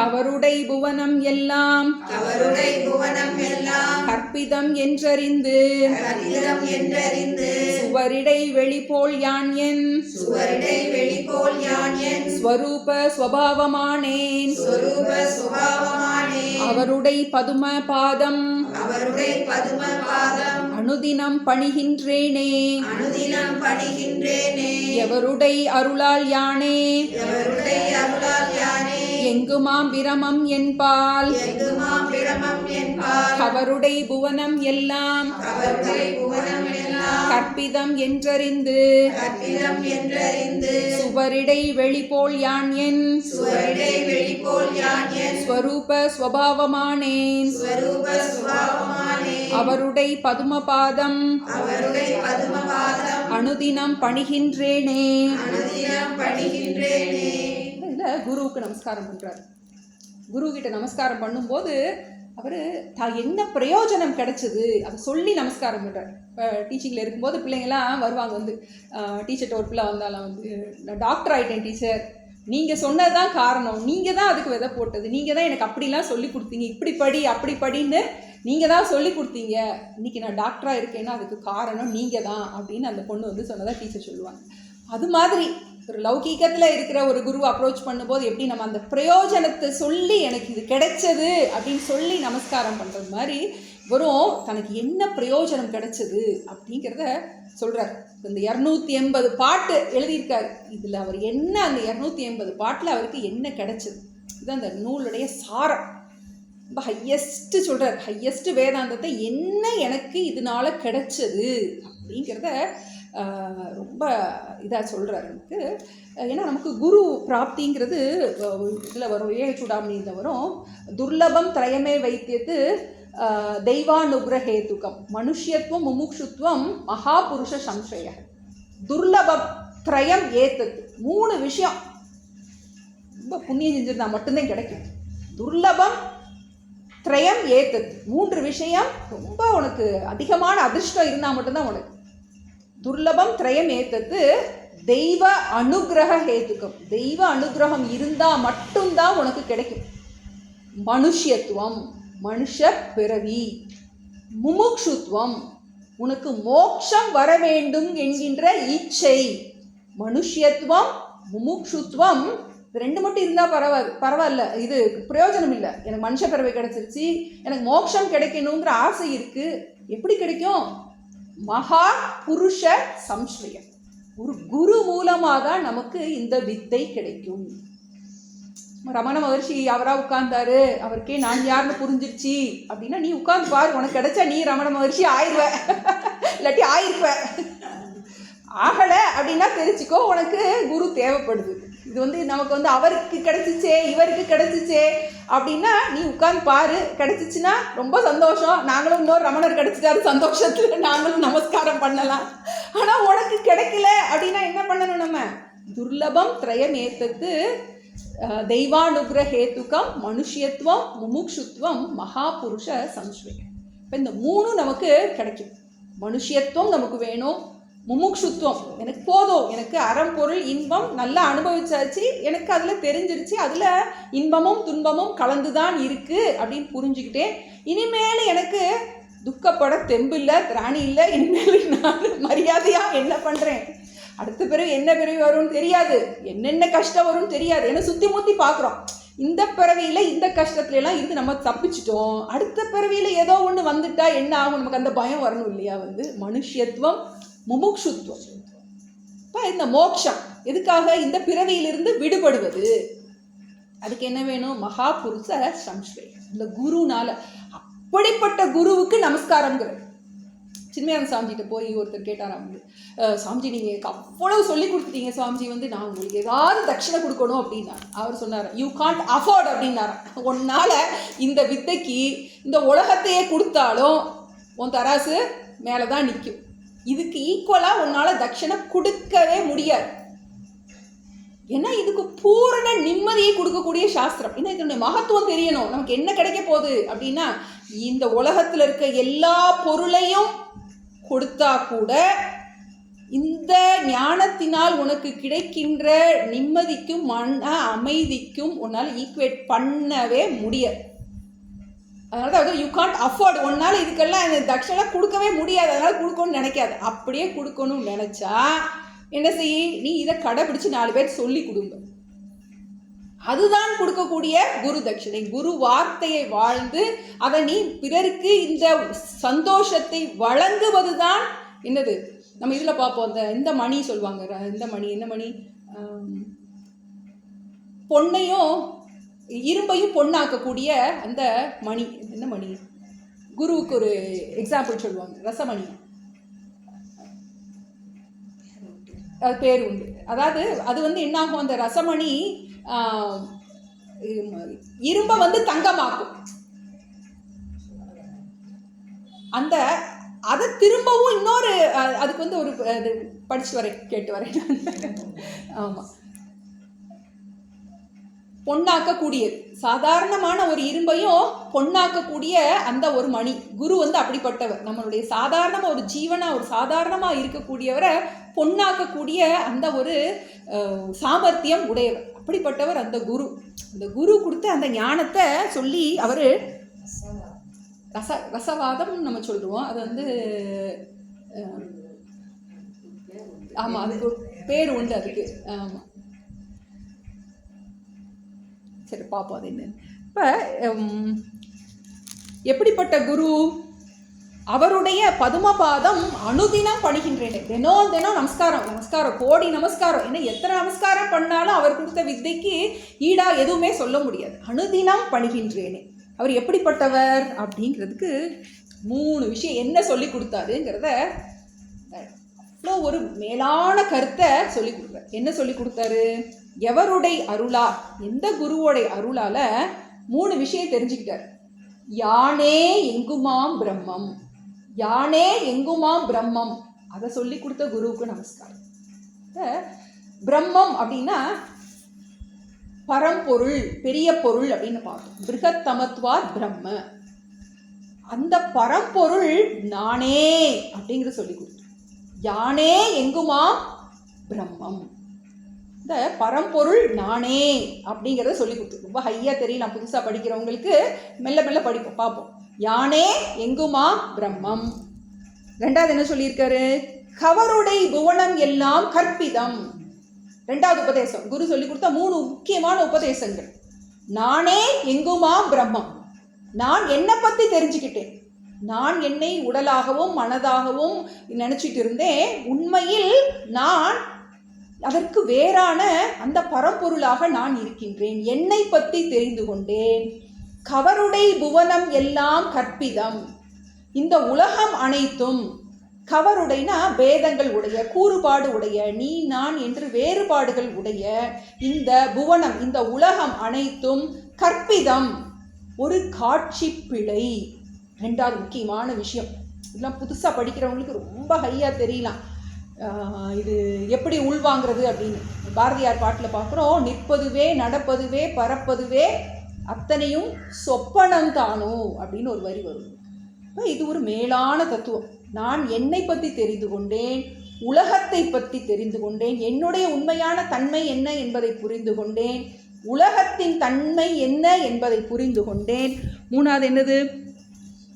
[SPEAKER 1] அவருடை புவனம் எல்லாம் கற்பிதம் என்றறிந்து சுவரிடை வெளிபோல் யான் என் ஸ்வரூப ஸ்வபாவமானேன் அவருடை பதும பாதம் அனுதினம் பணிகின்றேனே எவருடை அருளால் யானே எங்குமாம் பிரமம் என்பால் அவருடை புவனம் எல்லாம் கற்பிதம் என்றறிந்து சுவரிடை வெளிபோல் யான் என் ஸ்வரூப ஸ்வபாவமானேன் அவருடை பதுமபாதம் அனுதினம் பணிகின்றேனே. குருவுக்கு நமஸ்காரம் பண்றாரு. குரு கிட்ட நமஸ்காரம் பண்ணும்போது அவர் என்ன பிரயோஜனம் கிடைச்சது அதை சொல்லி நமஸ்காரம் பண்ணுறார். இப்போ டீச்சிங்கில் இருக்கும்போது பிள்ளைங்கள்லாம் வருவாங்க, வந்து டீச்சர்கிட்ட ஒரு பிள்ளை வந்தாலும் வந்து நான் டாக்டர் ஆகிட்டேன் டீச்சர், நீங்கள் சொன்னது தான் காரணம், நீங்கள் தான் அதுக்கு விதை போட்டது, நீங்கள் தான் எனக்கு அப்படிலாம் சொல்லி கொடுத்தீங்க, இப்படி படி அப்படி படின்னு நீங்கள் தான் சொல்லி கொடுத்தீங்க, இன்றைக்கி நான் டாக்டராக இருக்கேன்னா அதுக்கு காரணம் நீங்கள் தான் அப்படின்னு அந்த பொண்ணு வந்து சொன்னதாக டீச்சர் சொல்லுவாங்க. அது மாதிரி ஒரு லௌகீகத்தில் இருக்கிற ஒரு குருவை அப்ரோச் பண்ணும்போது எப்படி நம்ம அந்த பிரயோஜனத்தை சொல்லி எனக்கு இது கிடைச்சது அப்படின்னு சொல்லி நமஸ்காரம் பண்ணுறது மாதிரி வெறும் தனக்கு என்ன பிரயோஜனம் கிடைச்சது அப்படிங்கிறத சொல்கிறார். இந்த 280 பாட்டு எழுதியிருக்காரு. இதில் அவர் என்ன அந்த 280 பாட்டில் அவருக்கு என்ன கிடைச்சது, இதுதான் அந்த நூலுடைய சாரம். ரொம்ப ஹையஸ்ட்டு சொல்கிறார். ஹையஸ்ட்டு வேதாந்தத்தை என்ன எனக்கு இதனால் கிடைச்சது அப்படிங்கிறத ரொம்ப இதாக சொல்கிறார் எனக்கு. ஏன்னா நமக்கு குரு பிராப்திங்கிறது இதில் வரும், ஏகச்சூடாமணியில் வரும். துர்லபம் திரயமே வைத்தியத்து தெய்வானுகிரஹேதுகம் மனுஷ்யத்துவம் முமுக்ஷுத்வம் மகாபுருஷ சம்சய. துர்லபம் திரயம் ஏத்தது 3 விஷயம் ரொம்ப புண்ணியம் செஞ்சிருந்தா மட்டும்தான் கிடைக்கும். துர்லபம் திரயம் ஏத்தது 3 விஷயம் ரொம்ப உனக்கு அதிகமான அதிர்ஷ்டம் இருந்தால் மட்டும்தான் உனக்கு. துர்லபம் திரயம் ஏத்தது தெய்வ அனுகிரக ஹேதுக்கம், தெய்வ அனுகிரகம் இருந்தால் மட்டும்தான் உனக்கு கிடைக்கும். மனுஷ்யத்துவம் மனுஷ பிறவி, முமுக்ஷுத்வம் உனக்கு மோட்சம் வர வேண்டும் என்கின்ற இச்சை. மனுஷ்யத்துவம் முமுக்ஷுத்வம் 2 மட்டும் இருந்தால் பரவாயில்ல, இது பிரயோஜனம் இல்லை. எனக்கு மனுஷ பிறவி கிடைச்சிருச்சு, எனக்கு மோட்சம் கிடைக்கணுங்கிற ஆசை இருக்குது. எப்படி கிடைக்கும்? மகா புருஷ சம்ஸ்ரயம், ஒரு குரு மூலமாக தான் நமக்கு இந்த வித்தை கிடைக்கும். ரமண மகர்ஷி அவராக உட்கார்ந்தாரு, அவருக்கே நான் யாருன்னு புரிஞ்சிருச்சு அப்படின்னா நீ உட்கார்ந்து பாரு, உனக்கு கிடைச்சா நீ ரமண மகர்ஷி ஆயிடுவ, இல்லாட்டி ஆயிருப்ப. ஆகலை அப்படின்னா தெரிஞ்சுக்கோ, உனக்கு குரு தேவைப்படுது. இது வந்து நமக்கு வந்து அவருக்கு கிடைச்சிச்சே இவருக்கு கிடைச்சிச்சே அப்படின்னா நீ உட்கார்ந்து பாரு, கிடைச்சிச்சுன்னா ரொம்ப சந்தோஷம், நாங்களும் இன்னொரு ரமணர் கிடைச்சிட்டாரு சந்தோஷத்தில் நாங்களும் நமஸ்காரம் பண்ணலாம். ஆனால் உனக்கு கிடைக்கல அப்படின்னா என்ன பண்ணணும்? நம்ம துர்லபம் திரயம் ஏத்தது தெய்வானுகிரஹேதுகம் மனுஷ்யத்துவம் முமுக்ஷுத்வம் மகாபுருஷ சம்ஸ்ரயம். இப்போ இந்த 3 நமக்கு கிடைக்கும். மனுஷ்யத்துவம் நமக்கு வேணும், முமுக்ஷுத்வம் எனக்கு போதும், எனக்கு அறம்பொருள் இன்பம் நல்லா அனுபவிச்சாச்சு, எனக்கு அதில் தெரிஞ்சிருச்சு, அதில் இன்பமும் துன்பமும் கலந்து தான் இருக்குது அப்படின்னு புரிஞ்சுக்கிட்டேன். இனிமேல் எனக்கு துக்கப்பட தெம்பு இல்லை, திராணி இல்லை, இனிமேல் நான் மரியாதையாக என்ன பண்ணுறேன், அடுத்த பிறகு என்ன பிறகு வரும்னு தெரியாது, என்னென்ன கஷ்டம் வரும்னு தெரியாது. ஏன்னா சுற்றி முற்றி பார்க்குறோம், இந்த பிறவியில் இந்த கஷ்டத்துலலாம் இருந்து நம்ம தப்பிச்சிட்டோம், அடுத்த பிறவியில் ஏதோ ஒன்று வந்துட்டா என்ன ஆகும், நமக்கு அந்த பயம் வரணும் இல்லையா? மனுஷத்துவம் முமுக்ஷுத்துவம். இப்போ இந்த மோட்சம் எதுக்காக? இந்த பிறவியிலிருந்து விடுபடுவது. அதுக்கு என்ன வேணும்? மகாபுருஷ சம்ஸ்ரய, இந்த குருனால. அப்படிப்பட்ட குருவுக்கு நமஸ்காரங்கிறது. சின்மயானந்த சாமிஜிட்ட போய் ஒருத்தர் கேட்டாராம், சாமிஜி நீங்கள் எனக்கு அவ்வளவு சொல்லி கொடுத்துட்டீங்க சாமிஜி, நான் உங்களுக்கு ஏதாவது தட்சிணை கொடுக்கணும் அப்படின்னா. அவர் சொன்னார், யூ காண்ட் அஃபோர்ட் அப்படின்னாரா. உன்னால் இந்த வித்தைக்கு இந்த உலகத்தையே கொடுத்தாலும் உன் தராசு மேலே தான் நிற்கும். இதுக்கு ஈக்குவலாக உன்னால் தட்சிணை கொடுக்கவே முடியாது. ஏன்னா இதுக்கு பூரண நிம்மதியை கொடுக்கக்கூடிய சாஸ்திரம். ஏன்னா இதனுடைய மகத்துவம் தெரியணும். நமக்கு என்ன கிடைக்க போகுது அப்படின்னா, இந்த உலகத்தில் இருக்க எல்லா பொருளையும் கொடுத்தா கூட இந்த ஞானத்தினால் உனக்கு கிடைக்கின்ற நிம்மதிக்கும் மன அமைதிக்கும் உன்னால் ஈக்குவேட் பண்ணவே முடியாது. அதனால தான் யூ காண்ட் அஃபோர்ட். உன்னால் இதுக்கெல்லாம் தட்சணை கொடுக்கவே முடியாது, அதனால் கொடுக்கணும்னு நினைக்காது. அப்படியே கொடுக்கணும்னு நினச்சா என்ன செய்ய? நீ இதை கடைபிடிச்சு 4 பேர் சொல்லி கொடுங்க. அதுதான் கொடுக்கக்கூடிய குரு தட்சிணை. குரு வார்த்தையை வாழ்ந்து அதை நீ பிறருக்கு இந்த சந்தோஷத்தை வழங்குவது தான் என்னது. நம்ம இதில் பார்ப்போம், இந்த மணி சொல்லுவாங்க, இந்த மணி என்ன மணி, பொன்னையும் இரும்பையும் பொண்ணாக்கக்கூடிய அந்த மணி என்ன மணி, குருவுக்கு ஒரு எக்ஸாம்பிள் சொல்லுவாங்க, ரசமணி. அது பேர் உண்டு. அதாவது அது என்னாகும், அந்த ரசமணி இரும்பை தங்கமாக்கும். அந்த அதை திரும்பவும் இன்னொரு அதுக்கு ஒரு அது படிச்சுட்டு வரேன், கேட்டு வரேன். ஆமாம், பொண்ணாக்கக்கூடியது. சாதாரணமான ஒரு இரும்பையும் பொண்ணாக்கக்கூடிய அந்த ஒரு மணி. குரு அப்படிப்பட்டவர். நம்மளுடைய சாதாரணமாக ஒரு ஜீவனாக ஒரு சாதாரணமாக இருக்கக்கூடியவரை பொண்ணாக்கக்கூடிய அந்த ஒரு சாமர்த்தியம் உடையவர். அப்படிப்பட்டவர் அந்த குரு. அந்த குரு கொடுத்த அந்த ஞானத்தை சொல்லி அவர் ரசவாதம் நம்ம சொல்லுவோம். அது ஆமாம், அதுக்கு பேர் உண்டு அதுக்கு. ஆமாம், சரி பார்ப்போம் அது என்னன்னு. இப்போ எப்படிப்பட்ட குரு? அவருடைய பதுமபாதம் அனுதினம் பணிகின்றேனே. தினம் நமஸ்காரம், நமஸ்காரம், கோடி நமஸ்காரம். ஏன்னா எத்தனை நமஸ்காரம் பண்ணாலும் அவர் கொடுத்த வித்தைக்கு ஈடாக எதுவுமே சொல்ல முடியாது. அனுதினம் பணிகின்றேனே. அவர் எப்படிப்பட்டவர் அப்படிங்கிறதுக்கு 3 விஷயம் என்ன சொல்லி கொடுத்தாருங்கிறத அவ்வளோ ஒரு மேலான கருத்தை சொல்லி கொடுத்தாரு. என்ன சொல்லி கொடுத்தாரு? எவருடைய அருளா, எந்த குருவோடைய அருளால 3 விஷயம் தெரிஞ்சுக்கிட்டார். யானே எங்குமாம் பிரம்மம், யானே எங்குமாம் பிரம்மம். அதை சொல்லி கொடுத்த குருவுக்கு நமஸ்காரம். பிரம்மம் அப்படின்னா பரம்பொருள், பெரிய பொருள் அப்படின்னு பார்த்தோம். பிருகத்தமத்வாத் பிரம்ம. அந்த பரம்பொருள் நானே அப்படிங்கிற சொல்லி கொடுத்தோம். யானே எங்குமாம் பிரம்மம். இந்த பரம்பொருள் நானே அப்படிங்கிறத சொல்லி கொடுத்து ரொம்ப ஹையாக தெரியலாம். புதுசாக படிக்கிறவங்களுக்கு மெல்ல மெல்ல படிப்போம், பார்ப்போம். யானே எங்குமா பிரம்மம். 2வது என்ன சொல்லியிருக்காரு? கவருடை புவனம் எல்லாம் கற்பிதம். 2வது உபதேசம். குரு சொல்லி கொடுத்த 3 முக்கியமான உபதேசங்கள். நானே எங்குமா பிரம்மம். நான் என்னை பற்றி தெரிஞ்சுக்கிட்டேன். நான் என்னை உடலாகவும் மனதாகவும் நினச்சிட்டு இருந்தேன். உண்மையில் நான் அதற்கு வேறான அந்த பரம்பொருளாக நான் இருக்கின்றேன். என்னை பற்றி தெரிந்து கொண்டேன். கவருடை புவனம் எல்லாம் கற்பிதம். இந்த உலகம் அனைத்தும், கவருடைனா பேதங்கள் உடைய, கூறுபாடு உடைய, நீ நான் என்று வேறுபாடுகள் உடைய இந்த புவனம், இந்த உலகம் அனைத்தும் கற்பிதம், ஒரு காட்சி பிழை. 2வது முக்கியமான விஷயம். இதெல்லாம் புதுசாக படிக்கிறவங்களுக்கு ரொம்ப ஹையாக தெரியலாம். இது எப்படி உள்வாங்கிறது அப்படின்னு. பாரதியார் பாட்டில் பார்க்குறோம், நிற்பதுவே நடப்பதுவே பறப்பதுவே அத்தனையும் சொப்பனம் தானோ அப்படின்னு ஒரு வரி வரும். இது ஒரு மேலான தத்துவம். நான் என்னை பற்றி தெரிந்து கொண்டேன், உலகத்தை பற்றி தெரிந்து கொண்டேன், என்னுடைய உண்மையான தன்மை என்ன என்பதை புரிந்து கொண்டேன், உலகத்தின் தன்மை என்ன என்பதை புரிந்து கொண்டேன். 3வது என்னது?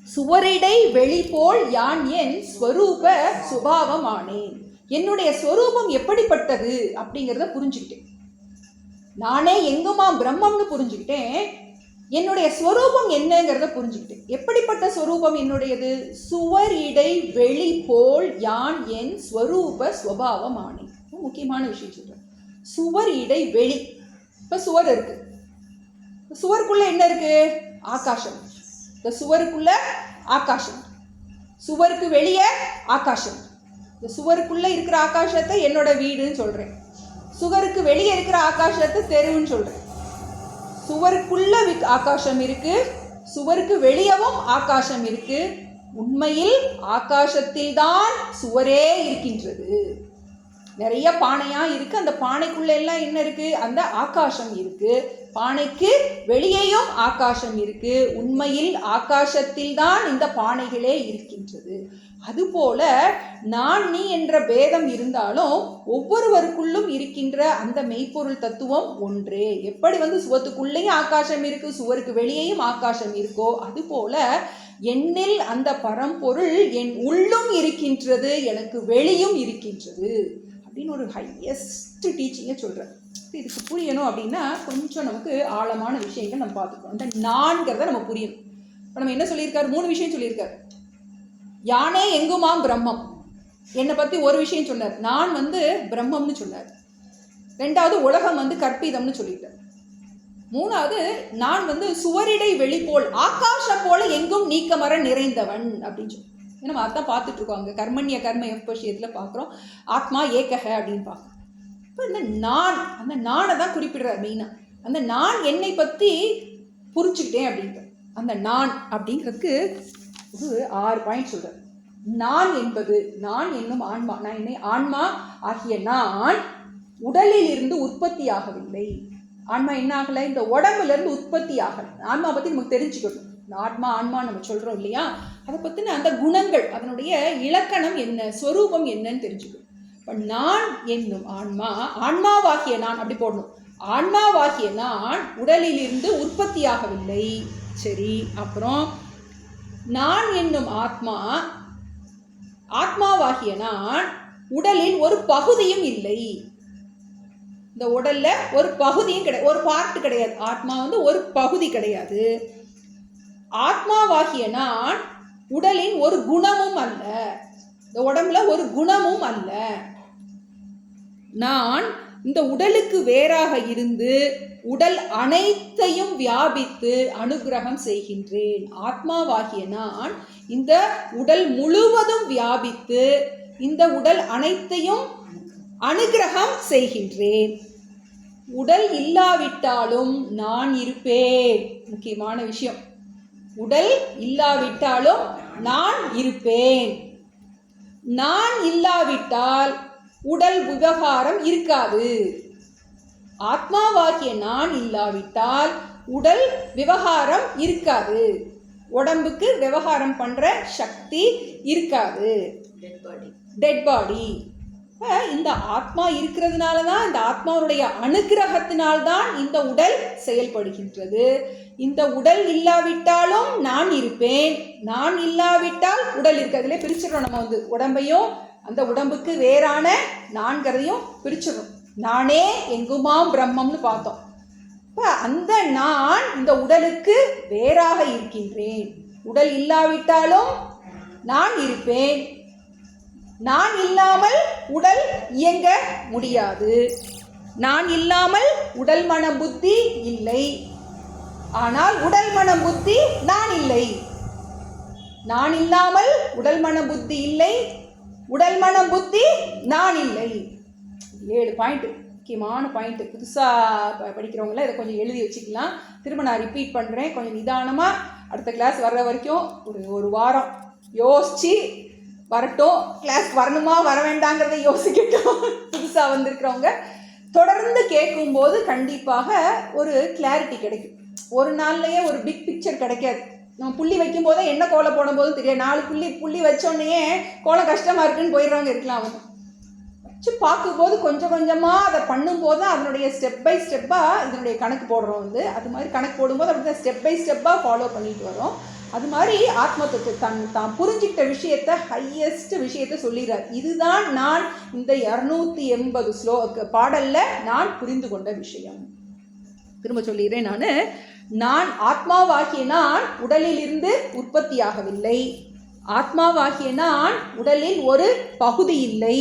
[SPEAKER 1] சுவரிடை வெளி போல் யான் என் ஸ்வரூப சுபாவம் ஆனேன். என்னுடைய ஸ்வரூபம் எப்படிப்பட்டது அப்படிங்கிறத புரிஞ்சுக்கிட்டேன். நானே எங்குமா பிரம்மம்னு புரிஞ்சுக்கிட்டேன். என்னுடைய ஸ்வரூபம் என்னங்கிறத புரிஞ்சுக்கிட்டேன். எப்படிப்பட்ட ஸ்வரூபம் என்னுடையது? சுவர் இடை வெளி போல் யான் என் ஸ்வரூப ஸ்வபாவம் ஆனேன். முக்கியமான விஷயம் சொல்கிறேன். சுவர் இடை வெளி. இப்போ சுவர் இருக்கு, சுவருக்குள்ள என்ன இருக்கு? ஆகாசம். இந்த சுவருக்குள்ள ஆகாசம், சுவருக்கு வெளியே ஆகாசம். இந்த சுவருக்குள்ள இருக்கிற ஆகாசத்தை என்னோட வீடுன்னு சொல்றேன், சுவருக்கு வெளியே இருக்கிற ஆகாசத்தை தெருவுன்னு சொல்றேன். சுவருக்குள்ள ஆகாசம் இருக்கு, சுவருக்கு வெளியவும் ஆகாசம் இருக்கு. உண்மையில் ஆகாசத்தில் தான் சுவரே இருக்கின்றது. நிறைய பானையா இருக்கு, அந்த பானைக்குள்ள எல்லாம் என்ன இருக்கு? அந்த ஆகாசம் இருக்கு. பானைக்கு வெளியேயும் ஆகாசம் இருக்கு. உண்மையில் ஆகாசத்தில் தான் இந்த பானைகளே இருக்கின்றது. அதுபோல நான் நீ என்ற பேதம் இருந்தாலும் ஒவ்வொருவருக்குள்ளும் இருக்கின்ற அந்த மெய்ப்பொருள் தத்துவம் ஒன்றே. எப்படி சுவத்துக்குள்ளேயும் ஆகாசம் இருக்கு, சுவருக்கு வெளியேயும் ஆகாசம் இருக்கோ, அதுபோல என்னில் அந்த பரம்பொருள் என் உள்ளும் இருக்கின்றது, எனக்கு வெளியும் இருக்கின்றது அப்படின்னு ஒரு ஹையஸ்ட் டீச்சிங்கை சொல்கிறேன். இதுக்கு புரியணும் அப்படின்னா கொஞ்சம் நமக்கு ஆழமான விஷயங்கள் நம்ம பார்த்துக்கணும். அந்த நான்கிறத நம்ம புரியணும். இப்போ நம்ம என்ன சொல்லியிருக்காரு? 3 விஷயம் சொல்லியிருக்காரு. யானே எங்குமாம் பிரம்மம், என்னை பற்றி ஒரு விஷயம் சொன்னார். நான் பிரம்மம்னு சொன்னார். 2வது உலகம் கற்பிதம்னு சொல்லிட்டார். 3வது நான் சுவரிடை வெளிப்போல் ஆகாசம் போல எங்கும் நீக்கமர நிறைந்தவன் அப்படின்னு சொல்லி நம்ம அதான் பார்த்துட்டு இருக்கோம். அங்கே கர்மண்ய கர்ம விஷயத்தில் பார்க்குறோம். ஆத்மா ஏகக அப்படின்னு பார்க்குறோம். இப்போ இந்த நான், அந்த நானை தான் குறிப்பிடுறார் மெயினாக. அந்த நான் என்னை பற்றி புரிஞ்சுக்கிட்டேன் அப்படின்ட்டு. அந்த நான் அப்படிங்கிறதுக்கு ஒரு 6 பாயிண்ட் சொல்கிறார். நான் என்பது, நான் என்னும் ஆன்மா, நான் என்னை ஆன்மா ஆகிய நான் உடலில் இருந்து உற்பத்தி ஆகவில்லை. ஆன்மா என்ன ஆகலை? இந்த உடம்புல இருந்து உற்பத்தி ஆகலை. ஆன்மா பற்றி நமக்கு தெரிஞ்சுக்கணும். இந்த ஆத்மா ஆன்மா நம்ம சொல்கிறோம் இல்லையா, அதை பற்றின அந்த குணங்கள், அதனுடைய இலக்கணம் என்ன, ஸ்வரூபம் என்னன்னு தெரிஞ்சுக்கணும். இப்போ நான் என்னும் ஆன்மா, ஆன்மாவாகிய நான் அப்படி போடணும். ஆன்மாவாகிய நான் உடலில் இருந்து உற்பத்தியாகவில்லை. சரி, அப்புறம் நான் என்னும் ஆத்மா, ஆத்மாவாகிய நான் உடலில் ஒரு பகுதியும் இல்லை. இந்த உடல்ல ஒரு பகுதியும் கிடையாது, ஒரு பார்ட் கிடையாது. ஆத்மா ஒரு பகுதி கிடையாது. ஆத்மாவாகிய நான் உடலின் ஒரு குணமும் அல்ல, இந்த உடம்புல ஒரு குணமும் அல்ல. நான் இந்த உடலுக்கு வேறாக இருந்து உடல் அனைத்தையும் வியாபித்து அனுகிரகம் செய்கின்றேன். ஆத்மாவாகிய நான் இந்த உடல் முழுவதும் வியாபித்து இந்த உடல் அனைத்தையும் அனுகிரகம் செய்கின்றேன். உடல் இல்லாவிட்டாலும் நான் இருப்பேன். முக்கியமான விஷயம், உடல் இல்லாவிட்டாலும் நான் இருப்பேன். நான் இல்லாவிட்டால் உடல் விவகாரம் இருக்காது. ஆத்மாவாகிய நான் இல்லாவிட்டால் உடல் விவகாரம் இருக்காது. உடம்புக்கு விவகாரம் பண்ற சக்தி இருக்காது. Dead body. இந்த ஆத்மா இருக்கிறதுனால தான், இந்த ஆத்மாவுடைய அனுகிரகத்தினால்தான் இந்த உடல் செயல்படுகின்றது. இந்த உடல் இல்லாவிட்டாலும் நான் இருப்பேன். நான் இல்லாவிட்டால் உடல் இருக்கிறதுல பிரிச்சிடறோம். நம்ம உடம்பையும் அந்த உடம்புக்கு வேறான நான்கிறதையும் பிரிச்சிடறோம். நானே எங்குமாம் பிரம்மம்னு பார்த்தோம். இப்போ அந்த நான் இந்த உடலுக்கு வேறாக இருக்கின்றேன். உடல் இல்லாவிட்டாலும் நான் இருப்பேன். நான் இல்லாமல் உடல் இயங்க முடியாது. நான் இல்லாமல் உடல் மன புத்தி இல்லை. ஆனால் உடல் மன புத்தி நான் இல்லை. நான் இல்லாமல் உடல் மன புத்தி இல்லை, உடல் மன புத்தி நான் இல்லை. 7 பாயிண்ட், முக்கியமான பாயிண்ட். புதுசாக படிக்கிறவங்கள இதை கொஞ்சம் எழுதி வச்சுக்கலாம். திரும்ப நான் ரிப்பீட் பண்ணுறேன். கொஞ்சம் நிதானமாக அடுத்த கிளாஸ் வர்ற வரைக்கும் ஒரு வாரம் யோசித்து வரட்டும். கிளாஸ் வரணுமா வர வேண்டாங்கிறத யோசிக்கட்டும். புதுசாக வந்திருக்கிறவங்க தொடர்ந்து கேட்கும்போது கண்டிப்பாக ஒரு கிளாரிட்டி கிடைக்கும். ஒரு நாள்லையே ஒரு பிக் பிக்சர் கிடைக்காது. நம்ம புள்ளி வைக்கும் போதே என்ன கோலம் போடும் போதும் தெரியாது. 4 புள்ளி வச்சோடனே கோலம் கஷ்டமாக இருக்குன்னு போயிடுறவங்க இருக்கலாம். வச்சு பார்க்கும்போது கொஞ்சம் கொஞ்சமாக அதை பண்ணும்போது தான் அதனுடைய ஸ்டெப் பை ஸ்டெப்பாக இதனுடைய கணக்கு போடுறோம். அது மாதிரி கணக்கு போடும்போது அப்படி தான் ஸ்டெப் பை ஸ்டெப்பாக ஃபாலோ பண்ணிட்டு வரோம். அது மாதிரி ஆத்ம தத்துவம் தான் புரிஞ்சிக்கிட்ட விஷயத்தை, ஹையஸ்ட் விஷயத்தை சொல்லிடுறார். இதுதான் நான் இந்த 280 பாடல்ல நான் புரிந்து கொண்ட விஷயம். திரும்ப சொல்லிடுறேன். நான் ஆத்மாவாகிய நான் உடலிலிருந்து உற்பத்தியாகவில்லை. ஆத்மாவாகிய நான் உடலில் ஒரு பகுதி இல்லை.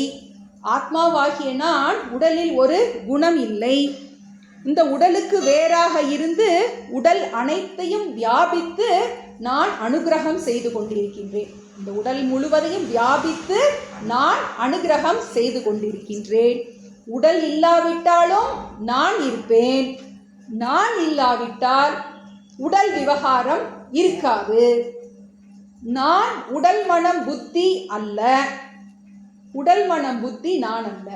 [SPEAKER 1] ஆத்மாவாகிய நான் உடலில் ஒரு குணம் இல்லை. இந்த உடலுக்கு வேறாக இருந்து உடல் அனைத்தையும் வியாபித்து நான் அனுகிரகம் செய்து கொண்டிருக்கின்றேன். இந்த உடல் முழுவதையும் வியாபித்து நான் அனுகிரகம் செய்து கொண்டிருக்கின்றேன். உடல் இல்லாவிட்டாலும் நான் இருப்பேன். நான் இல்லாவிட்டால் உடல் விவகாரம் இருக்காது. நான் உடல் மனம் புத்தி அல்ல. உடல் மனம் புத்தி நான் அல்ல.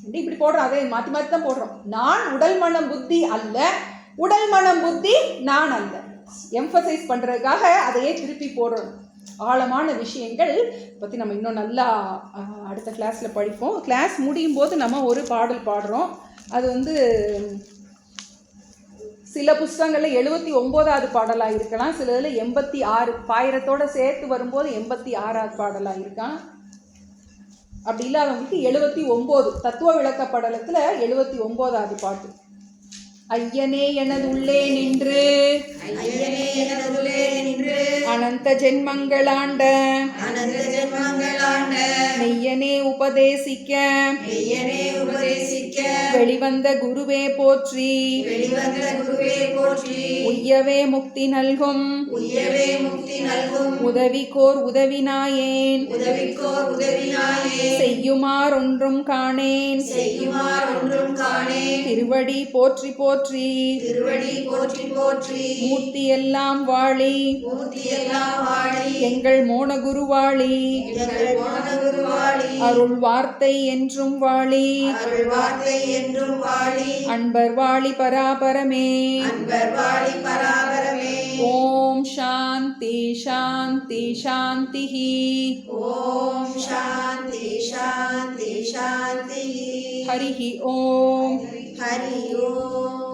[SPEAKER 1] இப்படி போடுறோம், அதை மாற்றி மாற்றி தான் போடுறோம். நான் உடல் மனம் புத்தி அல்ல, உடல் மனம் புத்தி நான் அல்ல. எம்பசைஸ் பண்ணுறதுக்காக அதையே திருப்பி போடுறோம். ஆழமான விஷயங்கள் பற்றி நம்ம இன்னும் நல்லா அடுத்த கிளாஸில் படிப்போம். கிளாஸ் முடியும் போது நம்ம ஒரு பாடல் பாடுறோம். அது சில புஸ்தகங்களில் 79வது பாடலாக இருக்கலாம், சில இதில் 86 பாயிரத்தோடு சேர்த்து வரும்போது 86வது பாடலாக இருக்கான். அப்படி இல்லாதவங்களுக்கு 79 தத்துவ விளக்க படலத்தில் 79வது பாட்டு. ஐயனே எனது உள்ளே நின்று அனந்த ஜென்மங்களாண்ட மெய்யனே உபதேசிக்க வெளிவந்த குருவே போற்றி உய்யவே முக்தி நல்கும் உதவிக்கோர் உதவினாயேன் செய்யுமார் ஒன்றும் காணேன் திருவடி போற்றி போற்றி மூர்த்தி எல்லாம் வாழி எங்கள் மோனகுரு வாழி அருள் வார்த்தை என்றும் வாழி அன்பர் வாழி பராபரமே. ஓம் சாந்தி சாந்தி சாந்தி.
[SPEAKER 2] ஓம் சாந்தி சாந்தி சாந்தி.
[SPEAKER 1] ஹரி ஓம்.
[SPEAKER 2] ஹரி ஓம்.